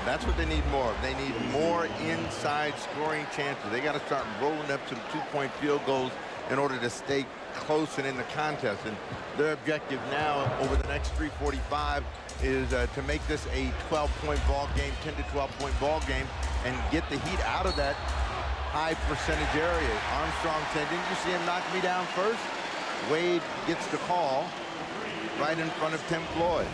That's what they need more of. They need more inside scoring chances. They got to start rolling up to the two-point field goals in order to stay close and in the contest. And their objective now over the next 3:45 is to make this a 12-point ball game, 10 to 12-point ball game, and get the Heat out of that high percentage area. Armstrong said, didn't you see him knock me down first? Wade gets the call right in front of Tim Floyd.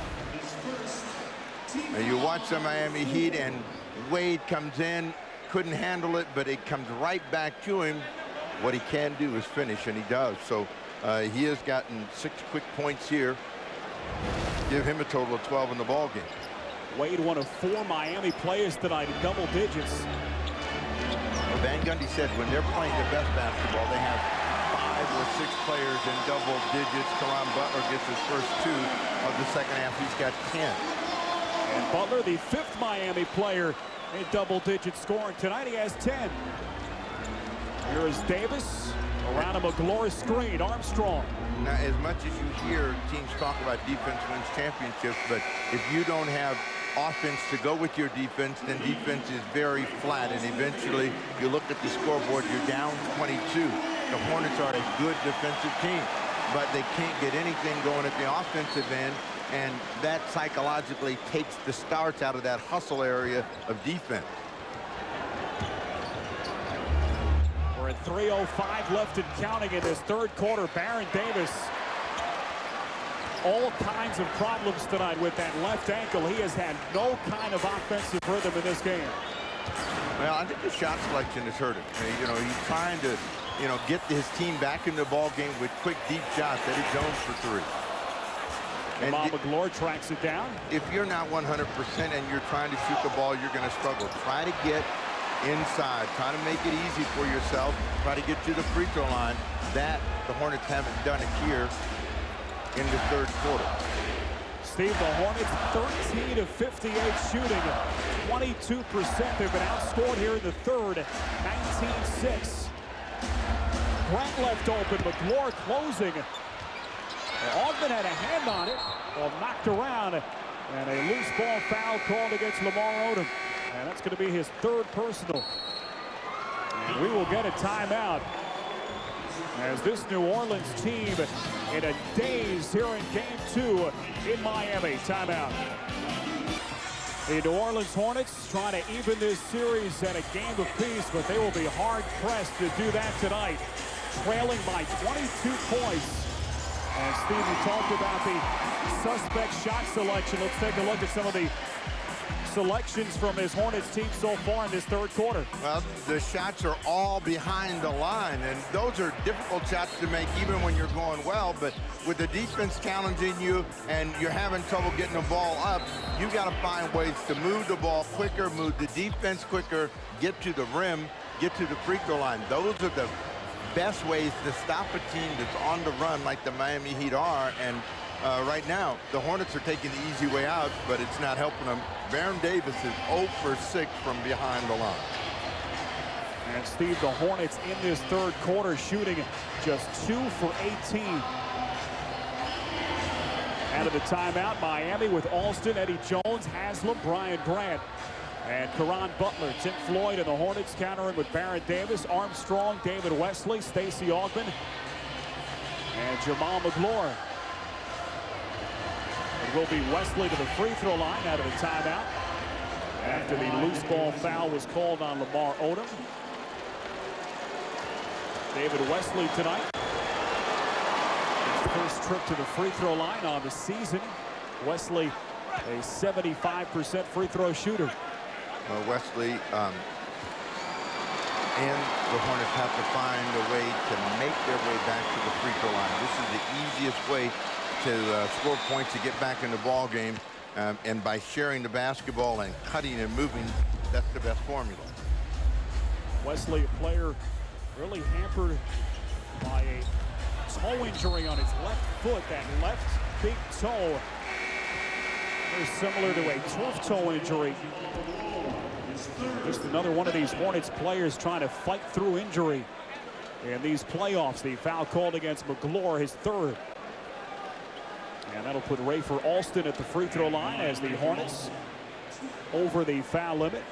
Now you watch the Miami Heat, and Wade comes in, couldn't handle it, but it comes right back to him. What he can do is finish, and he does. So he has gotten 6 quick points here. Give him a total of 12 in the ball game. Wade, one of 4 Miami players tonight in double digits. Van Gundy said when they're playing the best basketball, they have 5 or 6 players in double digits. Caron Butler gets his first 2 of the second half. He's got 10. And Butler, the 5th Miami player in double digit scoring tonight. He has 10. Here is Davis around a McGlure screen. Armstrong. Now, as much as you hear teams talk about defense wins championships, but if you don't have offense to go with your defense, then defense is very flat, and eventually you look at the scoreboard, you're down 22. The Hornets are a good defensive team, but they can't get anything going at the offensive end, and that psychologically takes the starts out of that hustle area of defense. 3:05 left and counting in this third quarter. Baron Davis, all kinds of problems tonight with that left ankle. He has had no kind of offensive rhythm in this game. Well, I think the shot selection has hurt him. You know, he's trying to, get his team back in the ball game with quick, deep shots. Eddie Jones for three. And McGlory tracks it down. If you're not 100% and you're trying to shoot the ball, you're going to struggle. Try to get inside. Try to make it easy for yourself. Try to get to the free throw line. That the Hornets haven't done it here in the third quarter. Steve, the Hornets 13 of 58 shooting, 22%. They've been outscored here in the third, 19-6. Grant left open, McGlory closing. Ogden had a hand on it, knocked around, and a loose ball foul called against Lamar Odom. And that's going to be his third personal. And we will get a timeout as this New Orleans team in a daze here in Game 2 in Miami. Timeout. The New Orleans Hornets trying to even this series at a game apiece, but they will be hard-pressed to do that tonight. Trailing by 22 points. And Steve, we talked about the suspect shot selection. Let's take a look at some of the selections from his Hornets team so far in this third quarter. Well, the shots are all behind the line, and those are difficult shots to make even when you're going well. But with the defense challenging you and you're having trouble getting the ball up, you got to find ways to move the ball quicker, move the defense quicker, get to the rim, get to the free throw line. Those are the best ways to stop a team that's on the run like the Miami Heat are. And right now, the Hornets are taking the easy way out, but it's not helping them. Baron Davis is 0 for 6 from behind the line. And Steve, the Hornets in this third quarter shooting just 2 for 18. Out of the timeout, Miami with Alston, Eddie Jones, Haslam, Brian Grant, and Caron Butler. Tim Floyd and the Hornets countering with Baron Davis, Armstrong, David Wesley, Stacey Augmon, and Jamal McGlory. It will be Wesley to the free throw line out of the timeout after the loose ball foul was called on Lamar Odom. David Wesley tonight. His first trip to the free throw line on the season. Wesley, a 75% free throw shooter. Wesley and the Hornets have to find a way to make their way back to the free throw line. This is the easiest way to score points, to get back in the ball game, and by sharing the basketball and cutting and moving, that's the best formula. Wesley, a player really hampered by a toe injury on his left foot, that left big toe. Very similar to a turf toe injury. Just another one of these Hornets players trying to fight through injury in these playoffs. The foul called against McGlory, his third. And that'll put Rafer Alston at the free throw line as the Hornets over the foul limit.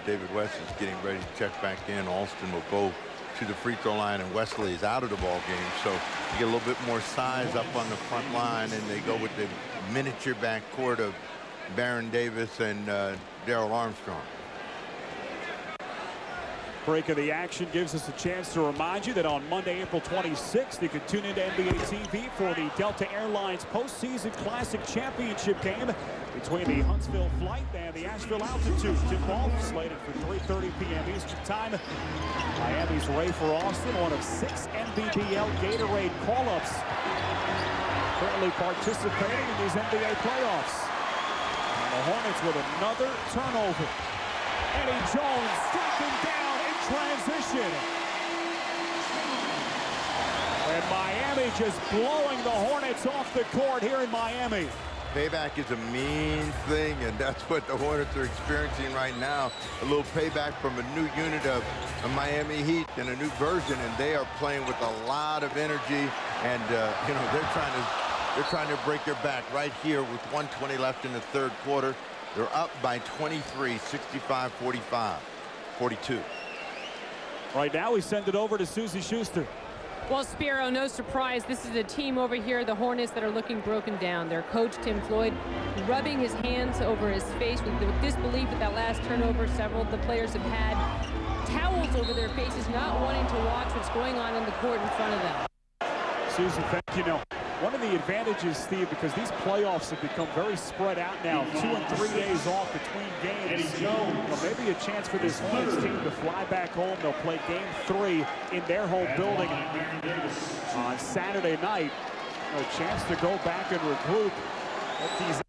David West is getting ready to check back in. Alston will go to the free throw line, and Wesley is out of the ball game. So you get a little bit more size up on the front line, and they go with the miniature backcourt of Baron Davis and Darrell Armstrong. Break of the action gives us a chance to remind you that on Monday, April 26th, you can tune into NBA TV for the Delta Airlines postseason Classic Championship game between the Huntsville Flight and the Asheville Altitude. Tip-off slated for 3:30 p.m. Eastern Time. Miami's Rafer Alston, one of 6 NBBL Gatorade call-ups, currently participating in these NBA playoffs. And the Hornets with another turnover. Eddie Jones striking down transition. And Miami just blowing the Hornets off the court here in Miami. Payback is a mean thing, and that's what the Hornets are experiencing right now. A little payback from a new unit of Miami Heat and a new version, and they are playing with a lot of energy. And you know, they're trying to break their back right here with 1:20 left in the third quarter. They're up by 23, 65-45, 42. Right now, we send it over to Susie Schuster. Well, Spiro, no surprise. This is a team over here, the Hornets, that are looking broken down. Their coach, Tim Floyd, rubbing his hands over his face with disbelief at that last turnover several of the players have had. towels over their faces, not wanting to watch what's going on in the court in front of them. Susan, thank you. Now, one of the advantages, Steve, because these playoffs have become very spread out now, 2 and 3 days off between games. Maybe a chance for this Hornets team to fly back home. They'll play game 3 in their home building on Saturday night. A chance to go back and regroup at these.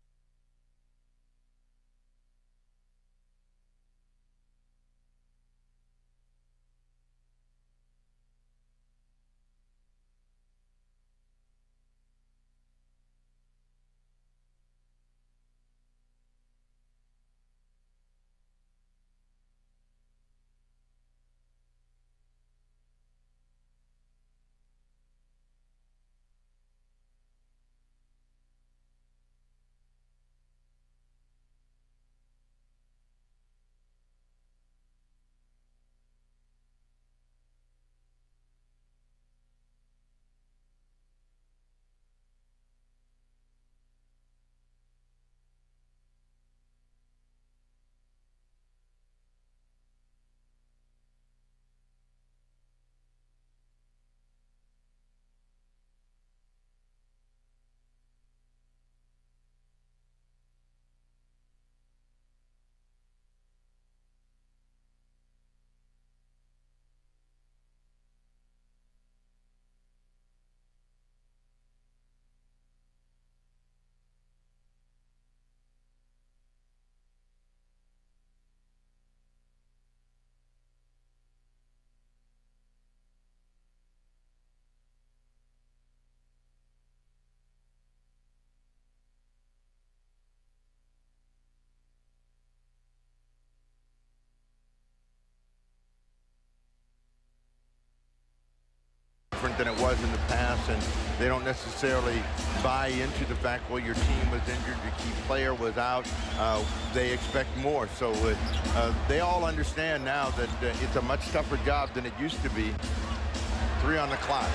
Than it was in the past, and they don't necessarily buy into the fact, well, your team was injured, your key player was out. They expect more. So they all understand now that it's a much tougher job than it used to be. 3 on the clock.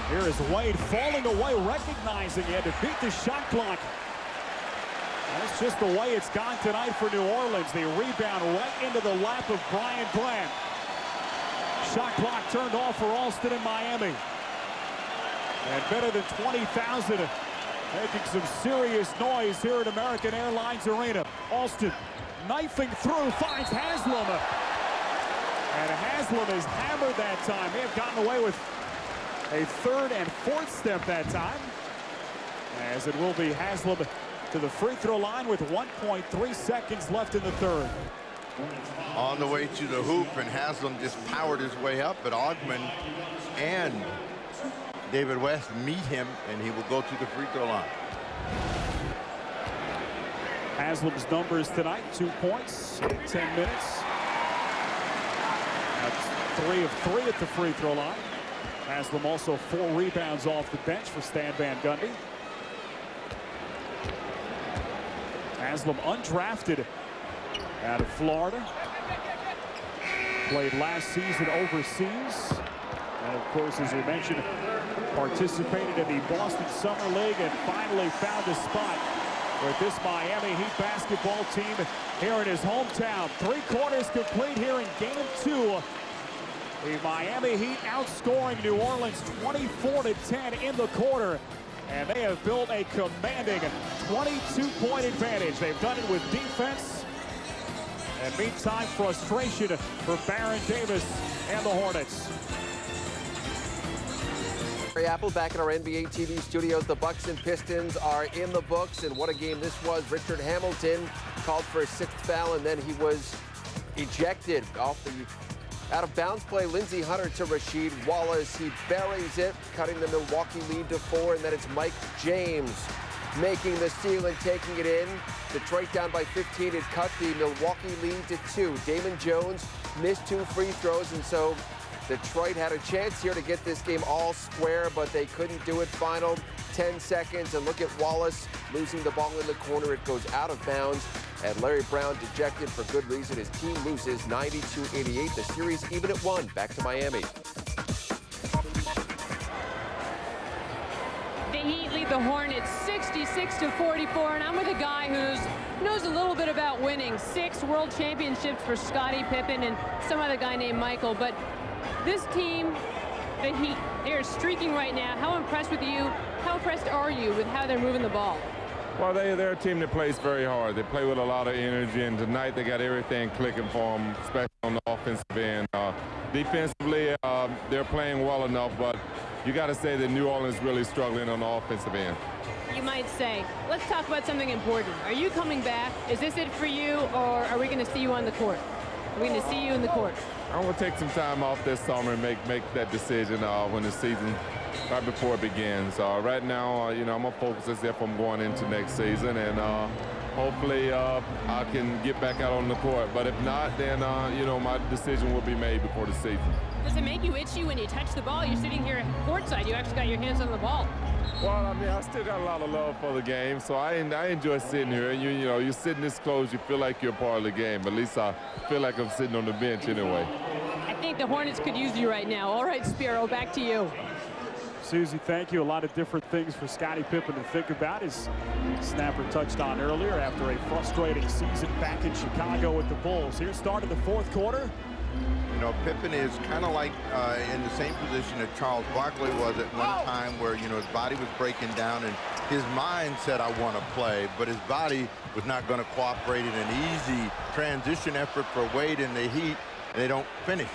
Here is Wade falling away, recognizing it to beat the shot clock. That's just the way it's gone tonight for New Orleans. They rebound right into the lap of Brian Grant. Shot clock turned off for Alston in Miami. And better than 20,000 making some serious noise here at American Airlines Arena. Alston knifing through, finds Haslam. And Haslam is hammered that time. May have gotten away with a 3rd and 4th step that time. As it will be Haslam to the free throw line with 1.3 seconds left in the 3rd. On the way to the hoop, and Haslam just powered his way up, but Ogman and David West meet him, and he will go to the free throw line. Haslam's numbers tonight, 2 points in 10 minutes. That's 3 of 3 at the free throw line. Haslam also 4 rebounds off the bench for Stan Van Gundy. Haslam undrafted out of Florida. Played last season overseas. And of course, as we mentioned, participated in the Boston Summer League and finally found a spot with this Miami Heat basketball team here in his hometown. 3 quarters complete here in game 2. The Miami Heat outscoring New Orleans 24-10 in the quarter. And they have built a commanding 22-point advantage. They've done it with defense. And meantime, frustration for Baron Davis and the Hornets. Apple back in our NBA TV studios. The Bucks and Pistons are in the books, and what a game this was. Richard Hamilton called for a 6th foul, and then he was ejected off the out-of-bounds play. Lindsey Hunter to Rasheed Wallace. He buries it, cutting the Milwaukee lead to 4, and then it's Mike James making the steal and taking it in. Detroit down by 15. It cut the Milwaukee lead to 2. Damon Jones missed 2 free throws, and so Detroit had a chance here to get this game all square, but they couldn't do it. Final 10 seconds, and look at Wallace losing the ball in the corner. It goes out of bounds, and Larry Brown dejected for good reason. His team loses 92-88. The series even at 1. Back to Miami. They Heat lead the Hornets 66-44, and I'm with a guy who knows a little bit about winning. 6 world championships for Scottie Pippen and some other guy named Michael. But this team, the Heat, they're streaking right now. How impressed with you? How impressed are you with how they're moving the ball? Well, they're a team that plays very hard. They play with a lot of energy, and tonight they got everything clicking for them, especially on the offensive end. Defensively, they're playing well enough, but you got to say that New Orleans is really struggling on the offensive end. You might say. Let's talk about something important. Are you coming back? Is this it for you, or are we going to see you on the court? Are we going to see you in the court? I'm going to take some time off this summer and make that decision when the season, right before it begins. Right now, you know, I'm going to focus as if I'm going into next season, and hopefully I can get back out on the court. But if not, then, you know, my decision will be made before the season. Does it make you itchy when you touch the ball? You're sitting here courtside. You actually got your hands on the ball. Well, I mean, I still got a lot of love for the game, so I enjoy sitting here. And you know, you're sitting this close, you feel like you're part of the game. At least I feel like I'm sitting on the bench anyway. I think the Hornets could use you right now. All right, Spiro, back to you. Susie, thank you. A lot of different things for Scottie Pippen to think about, as Snapper touched on earlier, after a frustrating season back in Chicago with the Bulls. Here started the fourth quarter. You know, Pippen is kind of like in the same position that Charles Barkley was at one time, where, you know, his body was breaking down and his mind said, I want to play, but his body was not going to cooperate in an easy transition effort for Wade in the Heat. They don't finish.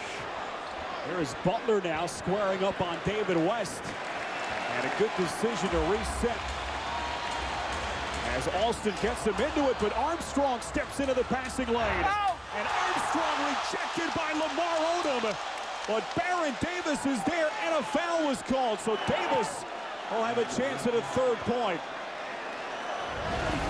There is Butler now squaring up on David West. And a good decision to reset as Alston gets him into it, but Armstrong steps into the passing lane. And Armstrong rejected by Lamar Odom. But Baron Davis is there, and a foul was called. So Davis will have a chance at a third point.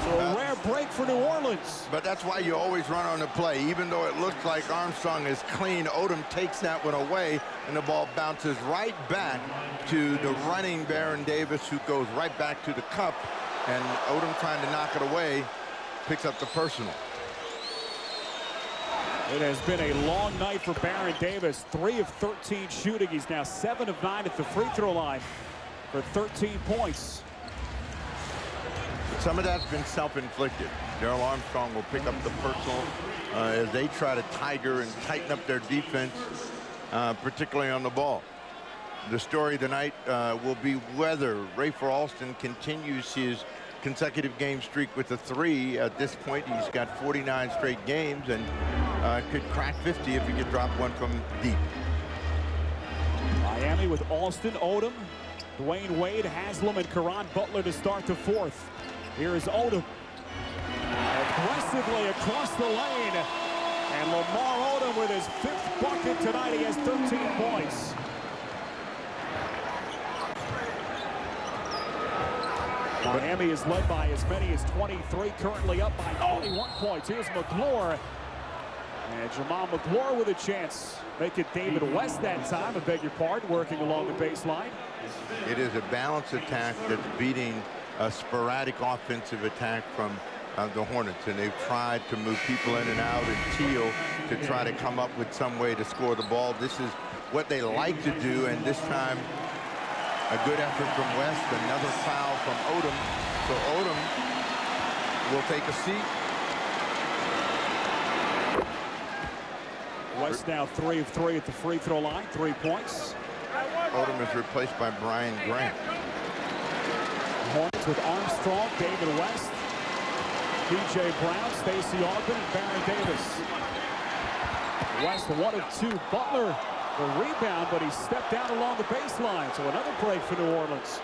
So a rare break for New Orleans. But that's why you always run on the play. Even though it looks like Armstrong is clean, Odom takes that one away, and the ball bounces right back to the running Baron Davis, who goes right back to the cup. And Odom, trying to knock it away, picks up the personal. It has been a long night for Baron Davis. 3 of 13 shooting. He's now 7 of 9 at the free throw line for 13 points. Some of that's been self-inflicted. Darrell Armstrong will pick up the personal as they try to tiger and tighten up their defense, particularly on the ball. The story of the night will be whether Rafer Alston continues his consecutive game streak with a 3. At this point, he's got 49 straight games and could crack 50 if he could drop one from deep. Miami with Alston, Odom, Dwayne Wade, Haslam, and Caron Butler to start the fourth. Here is Odom aggressively across the lane. And Lamar Odom with his 5th bucket tonight. He has 13 points. Miami is led by as many as 23, currently up by 21 points. Here's McClure. And Jamal McClure with a chance. Make it David West that time, I beg your pardon, working along the baseline. It is a balanced attack that's beating a sporadic offensive attack from the Hornets, and they've tried to move people in and out and Teal to try to come up with some way to score the ball. This is what they like to do, and this time a good effort from West, another foul from Odom. So Odom will take a seat. West now 3 of 3 at the free throw line, 3 points. Odom is replaced by Brian Grant. Hornets with Armstrong, David West, P.J. Brown, Stacey Augmon, and Baron Davis. West 1 of 2. Butler the rebound, but he stepped down along the baseline. So another break for New Orleans.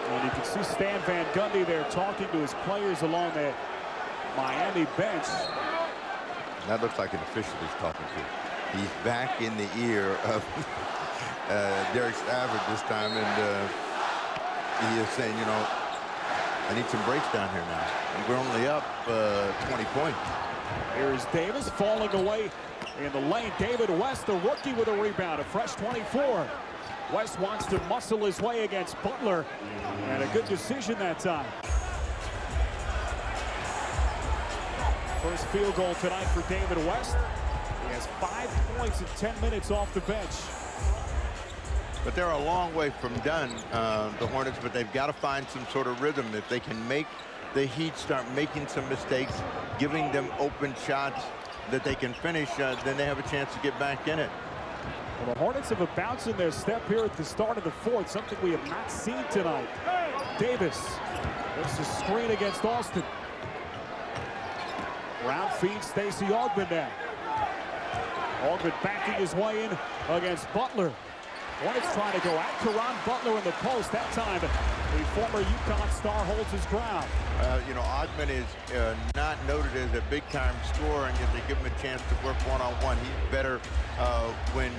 And you can see Stan Van Gundy there talking to his players along the Miami bench. That looks like an official he's talking to. He's back in the ear of Derek Stafford this time, and he is saying, you know, I need some breaks down here now. And we're only up 20 points. Here's Davis falling away in the lane. David West, the rookie, with a rebound, a fresh 24. West wants to muscle his way against Butler, and a good decision that time. First field goal tonight for David West. He has 5 points in 10 minutes off the bench. But they're a long way from done, the Hornets, but they've got to find some sort of rhythm. If they can make the Heat start making some mistakes, giving them open shots that they can finish, then they have a chance to get back in it. Well, the Hornets have a bounce in their step here at the start of the fourth, something we have not seen tonight. Davis gets the screen against Austin. Brown feeds Stacey Augmon now. Augmon backing his way in against Butler. Hornets trying to go at Caron Butler in the post. That time, the former UConn star holds his ground. You know, Augmon is not noted as a big-time scorer, and if they give him a chance to work one-on-one, he's better when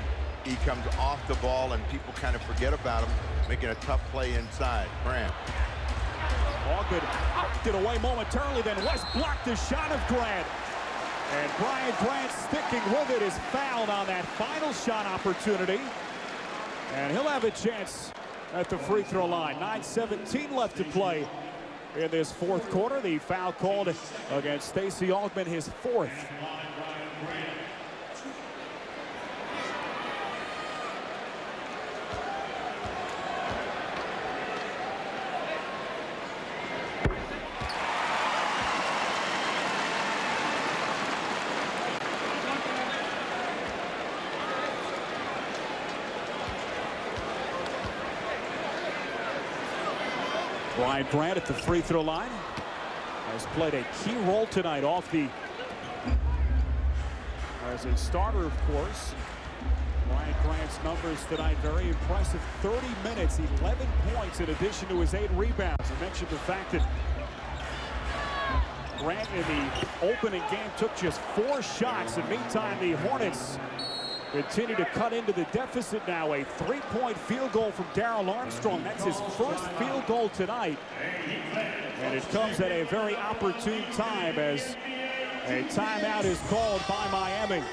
he comes off the ball and people kind of forget about him, making a tough play inside. Grant. Augmon knocked it away momentarily, then West blocked the shot of Grant. And Brian Grant, sticking with it, is fouled on that final shot opportunity. And he'll have a chance at the free throw line. 9:17 left to play in this fourth quarter. The foul called against Stacey Augmon, his fourth. Brian Grant at the free throw line has played a key role tonight off the as a starter, of course. Brian Grant's numbers tonight very impressive. 30 minutes, 11 points in addition to his 8 rebounds. I mentioned the fact that Grant in the opening game took just 4 shots. In the meantime, the Hornets continue to cut into the deficit now. A 3-point field goal from Darrell Armstrong. That's his first field goal tonight. And it comes at a very opportune time as a timeout is called by Miami.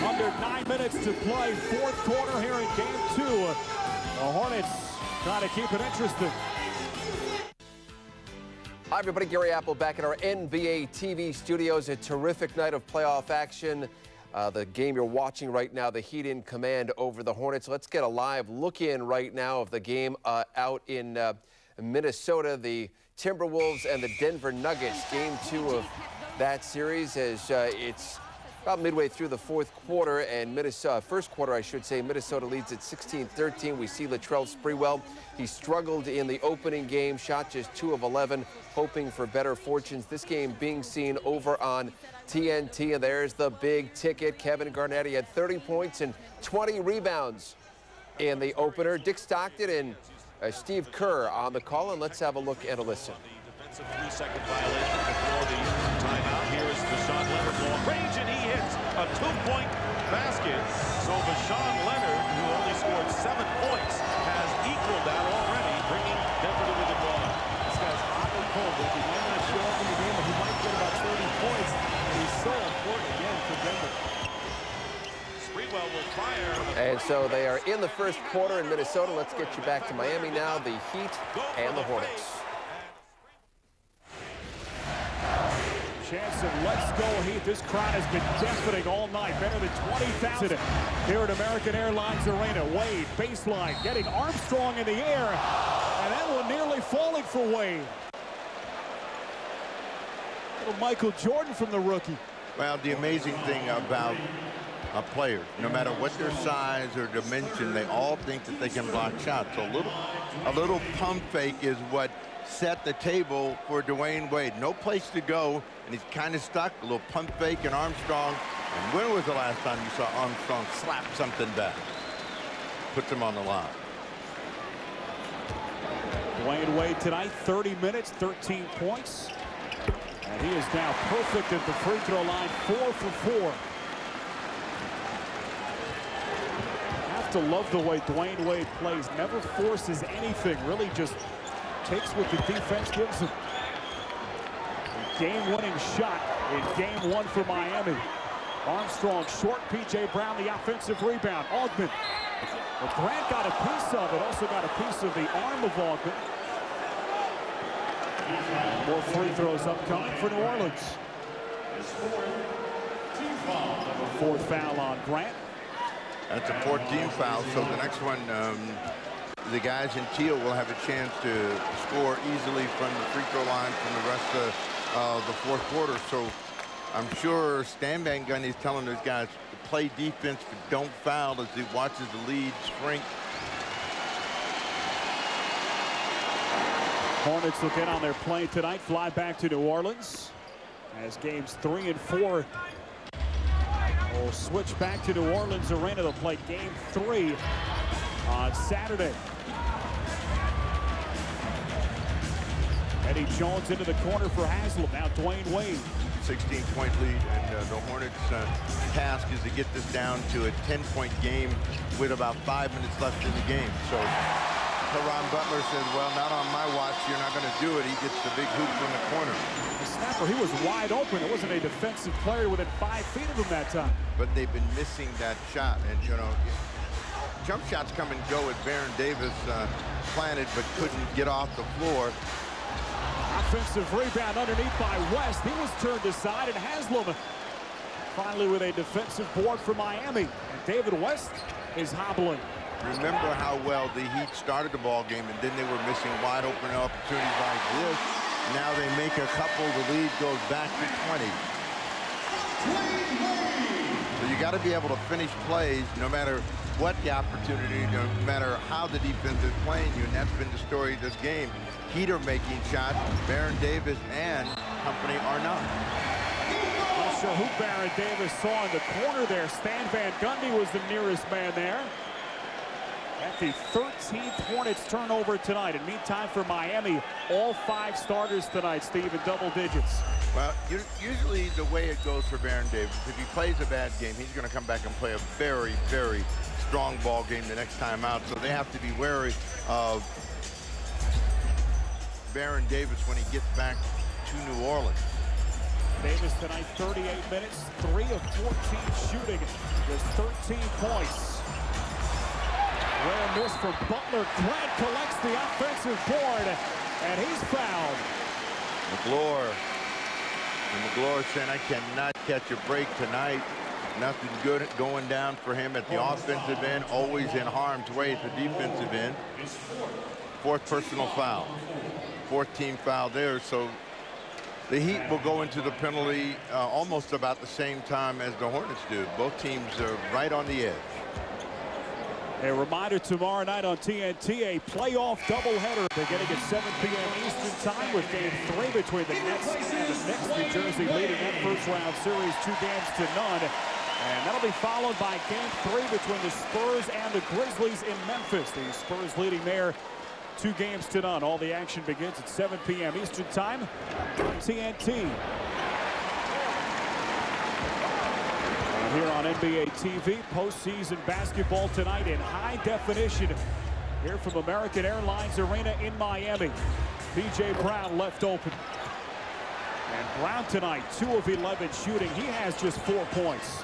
Under 9 minutes to play, fourth quarter here in game 2. The Hornets trying to keep it interesting. Hi, everybody. Gary Apple back at our NBA TV studios. A terrific night of playoff action. The game you're watching right now, the Heat in command over the Hornets. Let's get a live look in right now of the game out in Minnesota. The Timberwolves and the Denver Nuggets. Game 2 of that series as it's about midway through the fourth quarter, and first quarter, I should say. Minnesota leads at 16-13. We see Latrell Sprewell. He struggled in the opening game, shot just 2 of 11, hoping for better fortunes. This game being seen over on TNT, and there's the big ticket. Kevin Garnett, he had 30 points and 20 rebounds in the opener. Dick Stockton and Steve Kerr on the call, and let's have a look and a listen. Defensive 3-second violation before the timeout. Here is Vashawn Leonard long range, and he hits a 2-point basket. So Vashawn Leonard, who only scored 7 points, has equaled that already, bringing Denver to the ball. This guy's hot and cold. He might not show up in the game, but he might get about 30 points. And he's so important again for Denver. Sprewell will fire. And so they are in the first quarter in Minnesota. Let's get you back to Miami now. The Heat and the Hornets. Chance of let's go Heat. This crowd has been deafening all night. Better than 20,000 here at American Airlines Arena. Wade, baseline, getting Armstrong in the air. And that one nearly falling for Wade. Little Michael Jordan from the rookie. Well, the amazing thing about a player, no matter what their size or dimension, they all think that they can block shots. So a little pump fake is what set the table for Dwayne Wade. No place to go, and he's kind of stuck. A little pump fake and Armstrong. And when was the last time you saw Armstrong slap something back? Puts him on the line. Dwayne Wade tonight, 30 minutes, 13 points. And he is now perfect at the free throw line, 4 for 4. Have to love the way Dwayne Wade plays. Never forces anything, really just takes what the defense gives him. Game-winning shot in game 1 for Miami. Armstrong short, P.J. Brown the offensive rebound. Augmon. Well, Grant got a piece of it, also got a piece of the arm of Augmon. More free throws upcoming for New Orleans. Fourth foul on Grant. That's a 14 foul, so the next one, the guys in teal will have a chance to score easily from the free throw line from the rest of the fourth quarter. So I'm sure Stan Van Gundy's telling those guys to play defense, but don't foul, as he watches the lead shrink. Hornets will get on their plane tonight, fly back to New Orleans, as games 3 and 4 will switch back to New Orleans Arena. They'll play game 3 on Saturday. Eddie Jones into the corner for Haslam. Now Dwayne Wade. 16-point lead, and the Hornets' task is to get this down to a 10-point game with about 5 minutes left in the game. So Ron Butler says, well, not on my watch, you're not going to do it. He gets the big hoop from the corner. The snapper, he was wide open. There wasn't a defensive player within 5 feet of him that time. But they've been missing that shot, and you know, jump shots come and go with Baron Davis planted, but couldn't get off the floor. Offensive rebound underneath by West. He was turned aside, and Haslam finally with a defensive board for Miami. And David West is hobbling. Remember how well the Heat started the ball game, and then they were missing wide open opportunities like this. Now they make a couple. The lead goes back to 20. So you got to be able to finish plays no matter what the opportunity, no matter how the defense is playing you, and that's been the story of this game. Heat are making shots. Baron Davis and company are not. Not sure who Baron Davis saw in the corner there. Stan Van Gundy was the nearest man there. At the 13th Hornets turnover tonight. And meantime for Miami, all 5 starters tonight, Steve, in double digits. Well, usually the way it goes for Baron Davis, if he plays a bad game, he's going to come back and play a very, very strong ball game the next time out. So they have to be wary of Baron Davis when he gets back to New Orleans. Davis tonight, 38 minutes, 3 of 14 shooting, just 13 points. Rare miss from Butler. Grant collects the offensive board, and he's fouled. McGlure. And McGlure saying, I cannot catch a break tonight. Nothing good going down for him at the offensive end, always in harm's way at the defensive end. 4th personal foul. 14 foul there, so the Heat will go into the penalty almost about the same time as the Hornets do. Both teams are right on the edge. A reminder tomorrow night on TNT, a playoff doubleheader beginning at 7 p.m. Eastern time with game 3 between the Nets and the Knicks. New Jersey leading that first round series 2-0. And that'll be followed by game 3 between the Spurs and the Grizzlies in Memphis. The Spurs leading there 2-0. All the action begins at 7 p.m. Eastern time on TNT. Here on NBA TV, postseason basketball tonight in high definition here from American Airlines Arena in Miami. P.J. Brown left open. And Brown tonight, 2 of 11 shooting. He has just 4 points.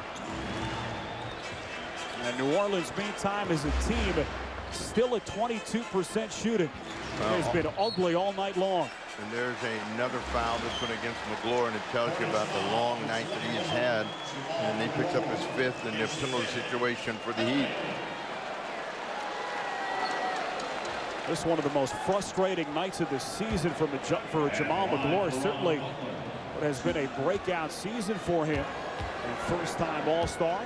And New Orleans, meantime, is a team still at 22% shooting. It has been ugly all night long. And there's another foul, this one against McGlure, and it tells you about the long night that he's had. And he picks up his 5th in the penalty situation for the Heat. This is one of the most frustrating nights of the season for Jamal McGlure. Certainly what has been a breakout season for him. And first-time All-Star.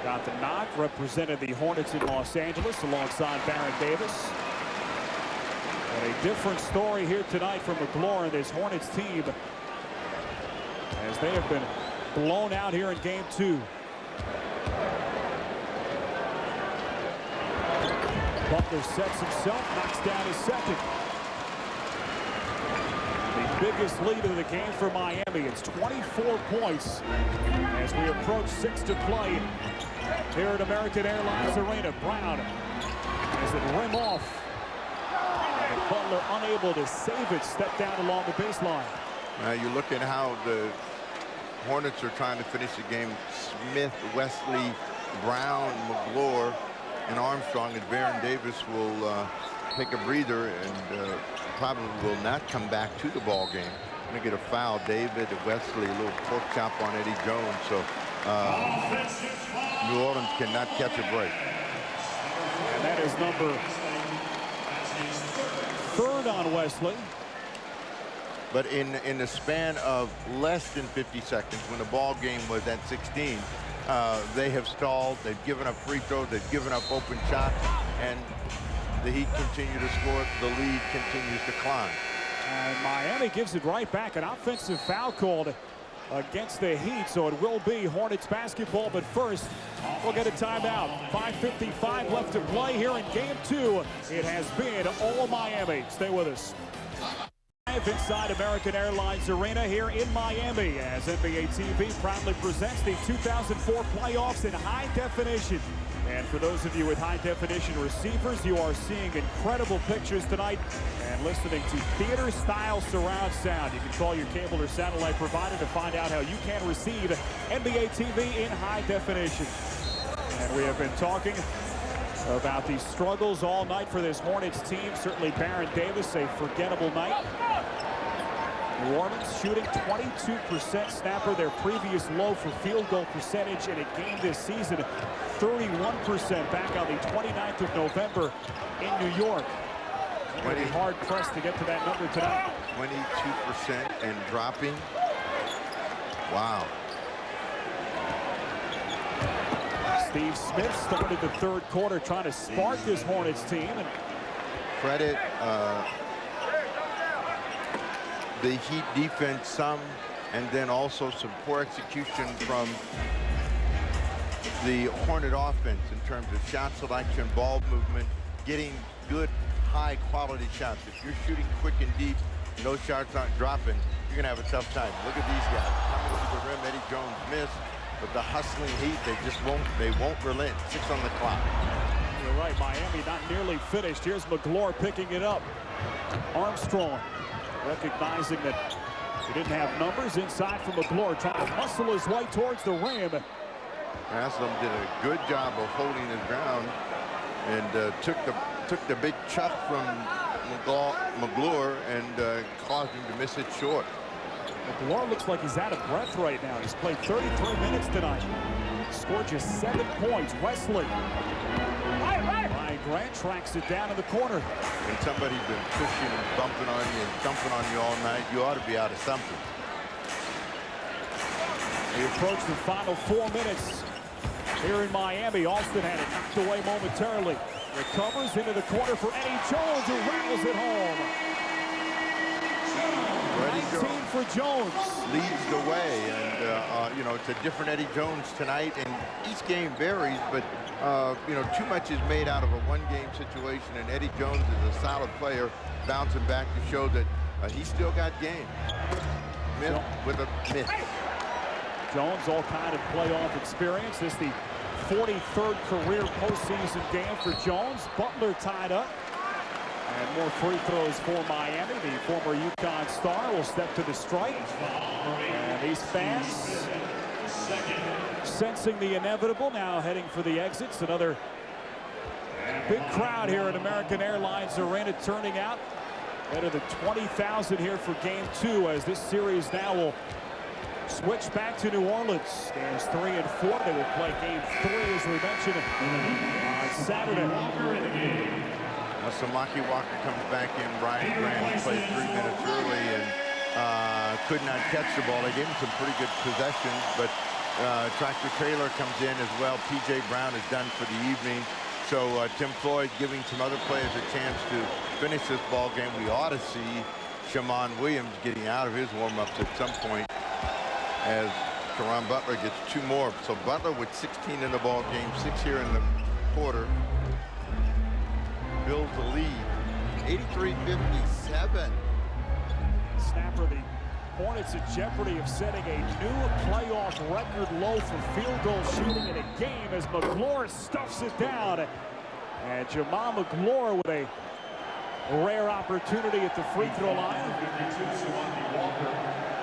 Got the nod, represented the Hornets in Los Angeles alongside Baron Davis. And a different story here tonight from McGlure and his Hornets team as they have been blown out here in game 2. Butler sets himself, knocks down his 2nd. The biggest lead of the game for Miami. It's 24 points as we approach 6 to play here at American Airlines Arena. Brown has it rim off. And Butler unable to save it, step down along the baseline. You look at how the Hornets are trying to finish the game. Smith, Wesley, Brown, McGlure, and Armstrong, and Baron Davis will take a breather and probably will not come back to the ball game. Going to get a foul. David, Wesley, a little pork chop on Eddie Jones. So New Orleans cannot catch a break. And that is number 3rd on Wesley. But in the span of less than 50 seconds, when the ball game was at 16, they have stalled. They've given up free throws. They've given up open shots. And the Heat continue to score. The lead continues to climb. And Miami gives it right back. An offensive foul called against the Heat, so it will be Hornets basketball. But first, we'll get a timeout. 5:55 left to play here in Game 2. It has been all Miami. Stay with us. Inside American Airlines Arena here in Miami as NBA TV proudly presents the 2004 playoffs in high definition. And for those of you with high definition receivers, you are seeing incredible pictures tonight and listening to theater style surround sound. You can call your cable or satellite provider to find out how you can receive NBA TV in high definition. And we have been talking about the struggles all night for this Hornets team. Certainly Baron Davis, a forgettable night. New Orleans shooting 22% snapper, their previous low for field goal percentage in a game this season. 31% back on the 29th of November in New York. Pretty hard pressed to get to that number tonight. 22% and dropping. Wow. Steve Smith started the 3rd quarter trying to spark this Hornets team. And credit the Heat defense some, and then also some poor execution from the Hornet offense in terms of shot selection, ball movement, getting good, high-quality shots. If you're shooting quick and deep and those shots aren't dropping, you're going to have a tough time. Look at these guys coming to the rim. Eddie Jones missed, but the hustling Heat, they won't relent. 6 on the clock. You're right, Miami not nearly finished. Here's McGlure picking it up. Armstrong recognizing that he didn't have numbers inside from McGlure, trying to hustle his way towards the rim. Haslam did a good job of holding his ground and took the big chuck from McGlure and caused him to miss it short. McGlure looks like he's out of breath right now. He's played 33 minutes tonight. Scored just 7 points. Wesley. Ryan Grant tracks it down in the corner. When somebody's been pushing and bumping on you and jumping on you all night, you ought to be out of something. They approach the final 4 minutes here in Miami. Austin had it knocked away momentarily. Recovers into the corner for Eddie Jones, who rattles it home. 19 for Jones. Leads the way, and you know, it's a different Eddie Jones tonight, and each game varies, but you know, too much is made out of a one-game situation, and Eddie Jones is a solid player, bouncing back to show that he's still got game. Smith with a miss. Jones, all kind of playoff experience. This is the 43rd career postseason game for Jones. Butler tied up. And more free throws for Miami. The former UConn star will step to the strike. And these fans sensing the inevitable, now heading for the exits. Another big crowd here at American Airlines Arena turning out. Better than 20,000 here for Game 2, as this series now will switch back to New Orleans. Games 3 and 4. They will play Game 3, as we mentioned, on Saturday. Now Samaki Walker comes back in. Brian Graham played 3 minutes early and could not catch the ball. They gave him some pretty good possessions, but Tractor Taylor comes in as well. P.J. Brown is done for the evening. So Tim Floyd giving some other players a chance to finish this ball game. We ought to see Shammond Williams getting out of his warm-ups at some point as Caron Butler gets 2 more. So Butler with 16 in the ball game, 6 here in the quarter. Builds the lead, 83-57. Snapper, the Hornets in jeopardy of setting a new playoff record low for field goal shooting in a game as McGlure stuffs it down. And Jamal McGlure with a rare opportunity at the free throw line.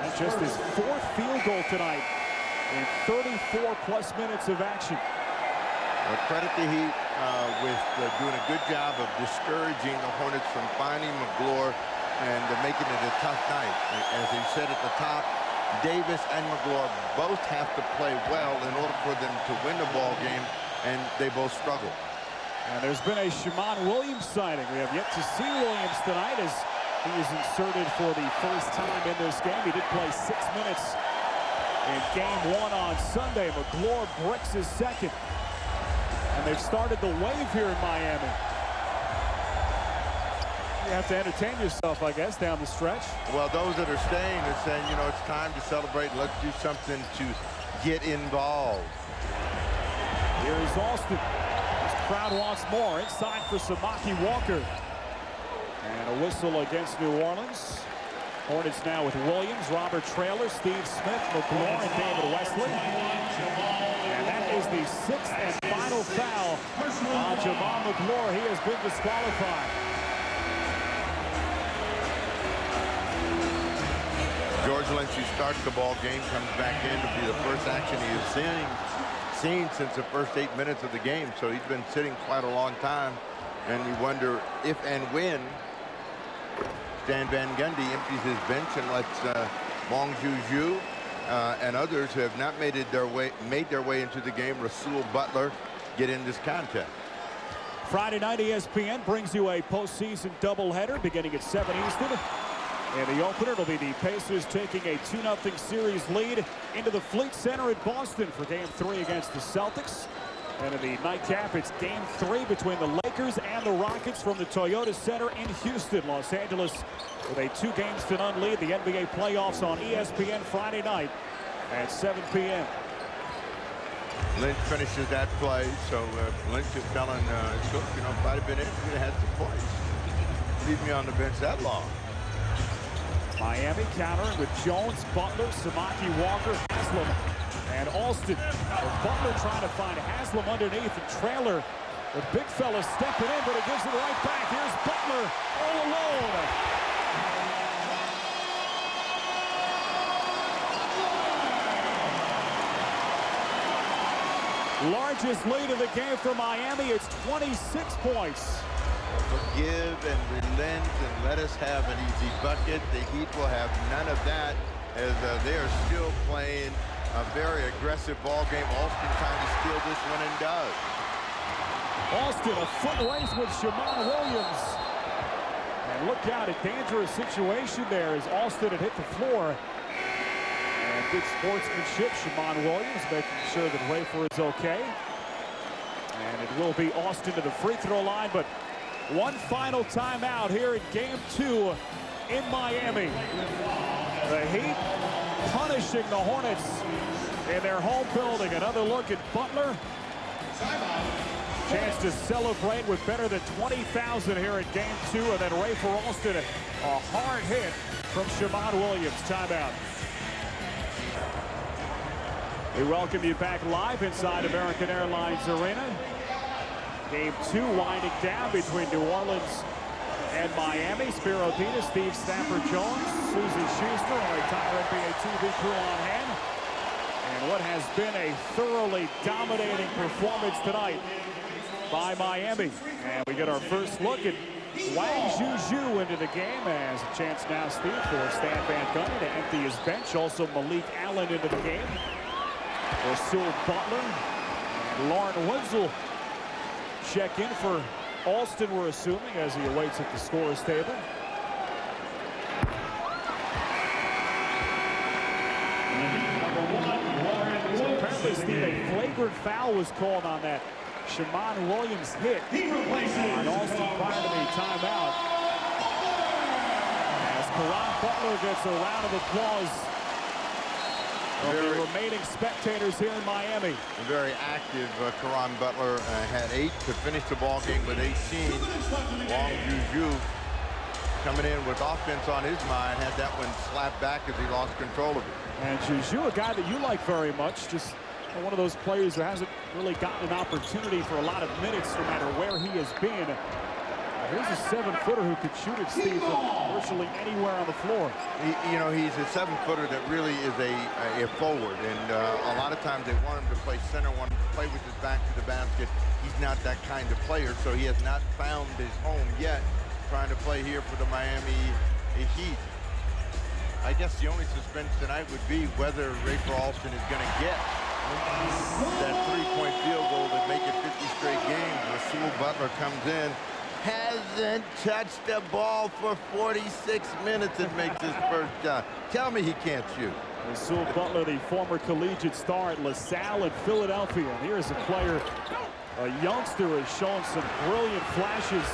And just his 4th field goal tonight in 34+ minutes of action. Well, credit the Heat with doing a good job of discouraging the Hornets from finding McGlure and making it a tough night. As he said at the top, Davis and McGlory both have to play well in order for them to win the ball game, and they both struggle. And there's been a Shammond Williams sighting. We have yet to see Williams tonight as he is inserted for the first time in this game. He did play 6 minutes in game 1 on Sunday. McGlory bricks his second. And they've started the wave here in Miami. You have to entertain yourself, I guess, down the stretch. Well, those that are staying are saying, you know, it's time to celebrate. Let's do something to get involved. Here is Austin. This crowd wants more. Inside for Samaki Walker. And a whistle against New Orleans. Hornets now with Williams, Robert Traylor, Steve Smith, McGlory, and David Wesley. And that is the 6th and final foul on Jamal McGlory. He has been disqualified. George Lynch, who starts the ball game, comes back in to be the first action he has seen since the first 8 minutes of the game. So he's been sitting quite a long time. And we wonder if and when Stan Van Gundy empties his bench and lets R1G2 and others who have not made their way into the game, Rasul Butler, get in this contest. Friday night, ESPN brings you a postseason doubleheader beginning at 7 Eastern. In the opener, it'll be the Pacers taking a 2-0 series lead into the Fleet Center in Boston for Game 3 against the Celtics. And in the nightcap, it's Game 3 between the Lakers and the Rockets from the Toyota Center in Houston. Los Angeles with a 2-0 lead. The NBA playoffs on ESPN Friday night at 7 p.m. Lynch finishes that play, so Lynch is telling his coach, you know, if I'd have been in, we'd have had some points. Leave me on the bench that long. Miami countering with Jones, Butler, Samaki Walker, Haslam, and Alston. Butler trying to find Haslam underneath, and Traylor, the big fella stepping in, but he gives it right back. Here's Butler all alone. Largest lead of the game for Miami. It's 26 points. Forgive and relent and let us have an easy bucket. The Heat will have none of that as they are still playing a very aggressive ball game. Austin trying to steal this one and does. Austin, a foot race with Shammond Williams. And look out, a dangerous situation there as Austin had hit the floor. And good sportsmanship, Shammond Williams making sure that Rafer is okay. And it will be Austin to the free throw line, but one final timeout here in Game 2 in Miami. The Heat punishing the Hornets in their home building. Another look at Butler. Chance to celebrate with better than 20,000 here in Game 2. And then Rafer Alston, a hard hit from Shammond Williams. Timeout. We welcome you back live inside American Airlines Arena. Game 2 winding down between New Orleans and Miami. Spiro Ditas, Steve Stafford-Jones, Susie Schuster, our entire NBA TV crew on hand. And what has been a thoroughly dominating performance tonight by Miami. And we get our first look at R1G2 into the game as a chance now, Steve, for Stan Van Gundy to empty his bench. Also Malik Allen into the game. Rasul Butler and Lauren Wenzel check in for Alston, we're assuming, as he awaits at the scorer's table. So apparently, Steve, a flagrant foul was called on that Shammond Williams hit on Alston prior to the timeout. As Caron Butler gets a round of applause of the remaining spectators here in Miami. Very active Caron Butler had 8 to finish the ball game with 18. R1G2 coming in with offense on his mind, had that one slapped back as he lost control of it. And Juju, a guy that you like very much, just one of those players who hasn't really gotten an opportunity for a lot of minutes no matter where he has been. Here's a 7-footer who could shoot it, Steve, from virtually anywhere on the floor. You know, he's a 7-footer that really is a forward, and a lot of times they want him to play center, want him to play with his back to the basket. He's not that kind of player, so he has not found his home yet, trying to play here for the Miami Heat. I guess the only suspense tonight would be whether Rafer Alston is going to get that three-point field goal to make it 50 straight games. Rasul Butler comes in, hasn't touched the ball for 46 minutes and makes his first shot. Tell me he can't shoot. Rasul Butler, the former collegiate star at LaSalle in Philadelphia. And here's a player, a youngster, has shown some brilliant flashes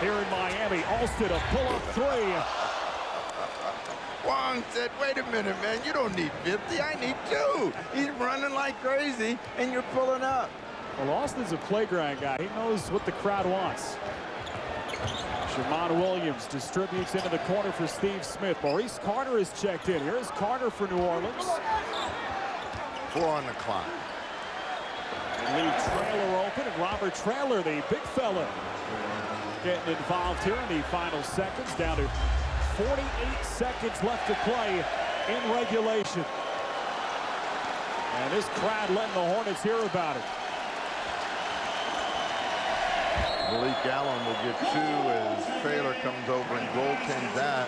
here in Miami. Alston, a pull-up three. Wong said, wait a minute, man, you don't need 50, I need 2. He's running like crazy, and you're pulling up. Well, Austin's a playground guy. He knows what the crowd wants. Jamon Williams distributes into the corner for Steve Smith. Maurice Carter is checked in. Here's Carter for New Orleans. 4 on the clock. Leave Traylor open, and Robert Traylor, the big fella, getting involved here in the final seconds, down to 48 seconds left to play in regulation. And this crowd letting the Hornets hear about it. Malik Allen will get 2 as Traylor comes over and goaltends that.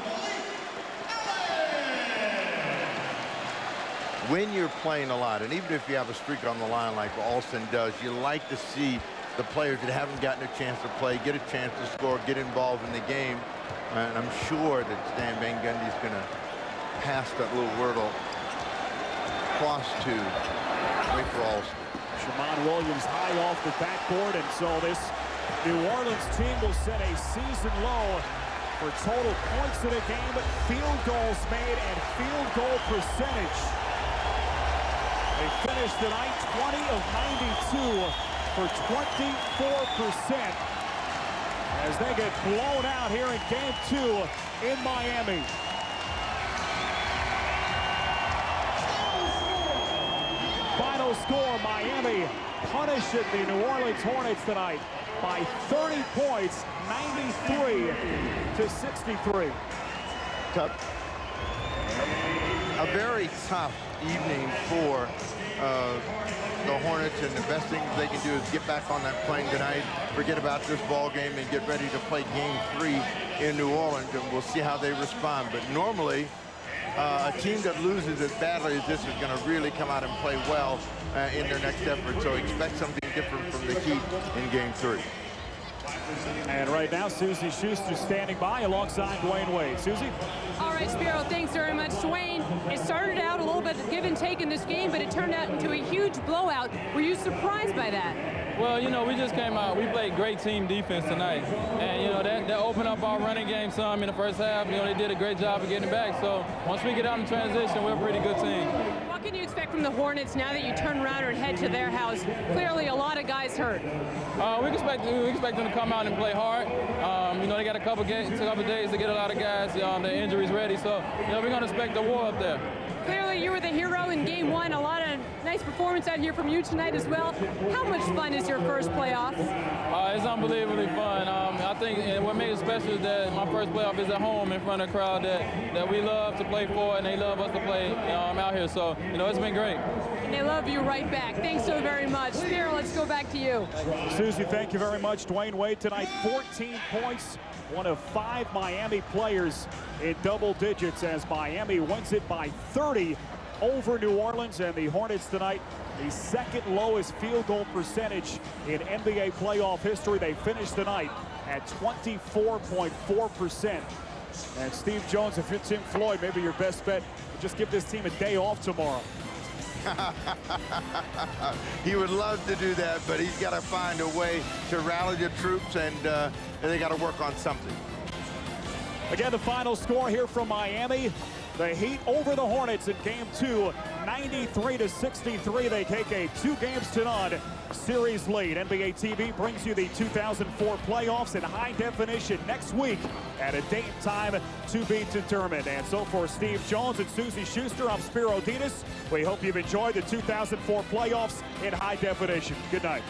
When you're playing a lot, and even if you have a streak on the line like Alston does, you like to see the players that haven't gotten a chance to play get a chance to score, get involved in the game. And I'm sure that Stan Van Gundy's going to pass that little wordle across to Rafer Alston. Jamon Williams high off the backboard, and so this New Orleans team will set a season low for total points in a game, field goals made, and field goal percentage. They finished tonight 20 of 92 for 24% as they get blown out here in Game 2 in Miami. Final score, Miami punishing the New Orleans Hornets tonight by 30 points, 93 to 63. Tough. A very tough evening for the Hornets, and the best thing they can do is get back on that plane tonight, forget about this ball game, and get ready to play Game 3 in New Orleans, and we'll see how they respond. But normally, a team that loses as badly as this is going to really come out and play well in their next effort. So expect something different from the Heat in Game 3. And right now, Susie Schuster standing by alongside Dwayne Wade. Susie? All right, Spiro, thanks very much. Dwayne, it started out a little bit of give and take in this game, but it turned out into a huge blowout. Were you surprised by that? Well, you know, we just came out. We played great team defense tonight. And, you know, that opened up our running game some in the first half. You know, they did a great job of getting back. So once we get out in transition, we're a pretty good team. What can you expect from the Hornets now that you turn around and head to their house? Clearly a lot of guys hurt. We expect them to come out and play hard. You know, they got a couple days to get a lot of guys, their injuries ready. So, you know, we're going to expect a war up there. Clearly you were the hero in Game 1. A lot of nice performance out here from you tonight as well. How much fun is your first playoff? It's unbelievably fun. I think what made it special is that my first playoff is at home in front of a crowd that we love to play for, and they love us to play out here. So, you know, it's been great. And they love you right back. Thanks so very much. Spiro, let's go back to you. Susie, thank you very much. Dwayne Wade tonight, 14 points. One of 5 Miami players in double digits as Miami wins it by 30 over New Orleans. And the Hornets tonight, the second lowest field goal percentage in NBA playoff history. They finished tonight at 24.4%. And Steve Jones, if you're Tim Floyd, maybe your best bet, just give this team a day off tomorrow. He would love to do that, but he's got to find a way to rally the troops, and they got to work on something. Again, the final score here from Miami. The Heat over the Hornets in Game 2, 93 to 63. They take a 2-0 series lead. NBA TV brings you the 2004 playoffs in high definition next week at a date and time to be determined. And so for Steve Jones and Susie Schuster, I'm Spiro Dinas. We hope you've enjoyed the 2004 playoffs in high definition. Good night.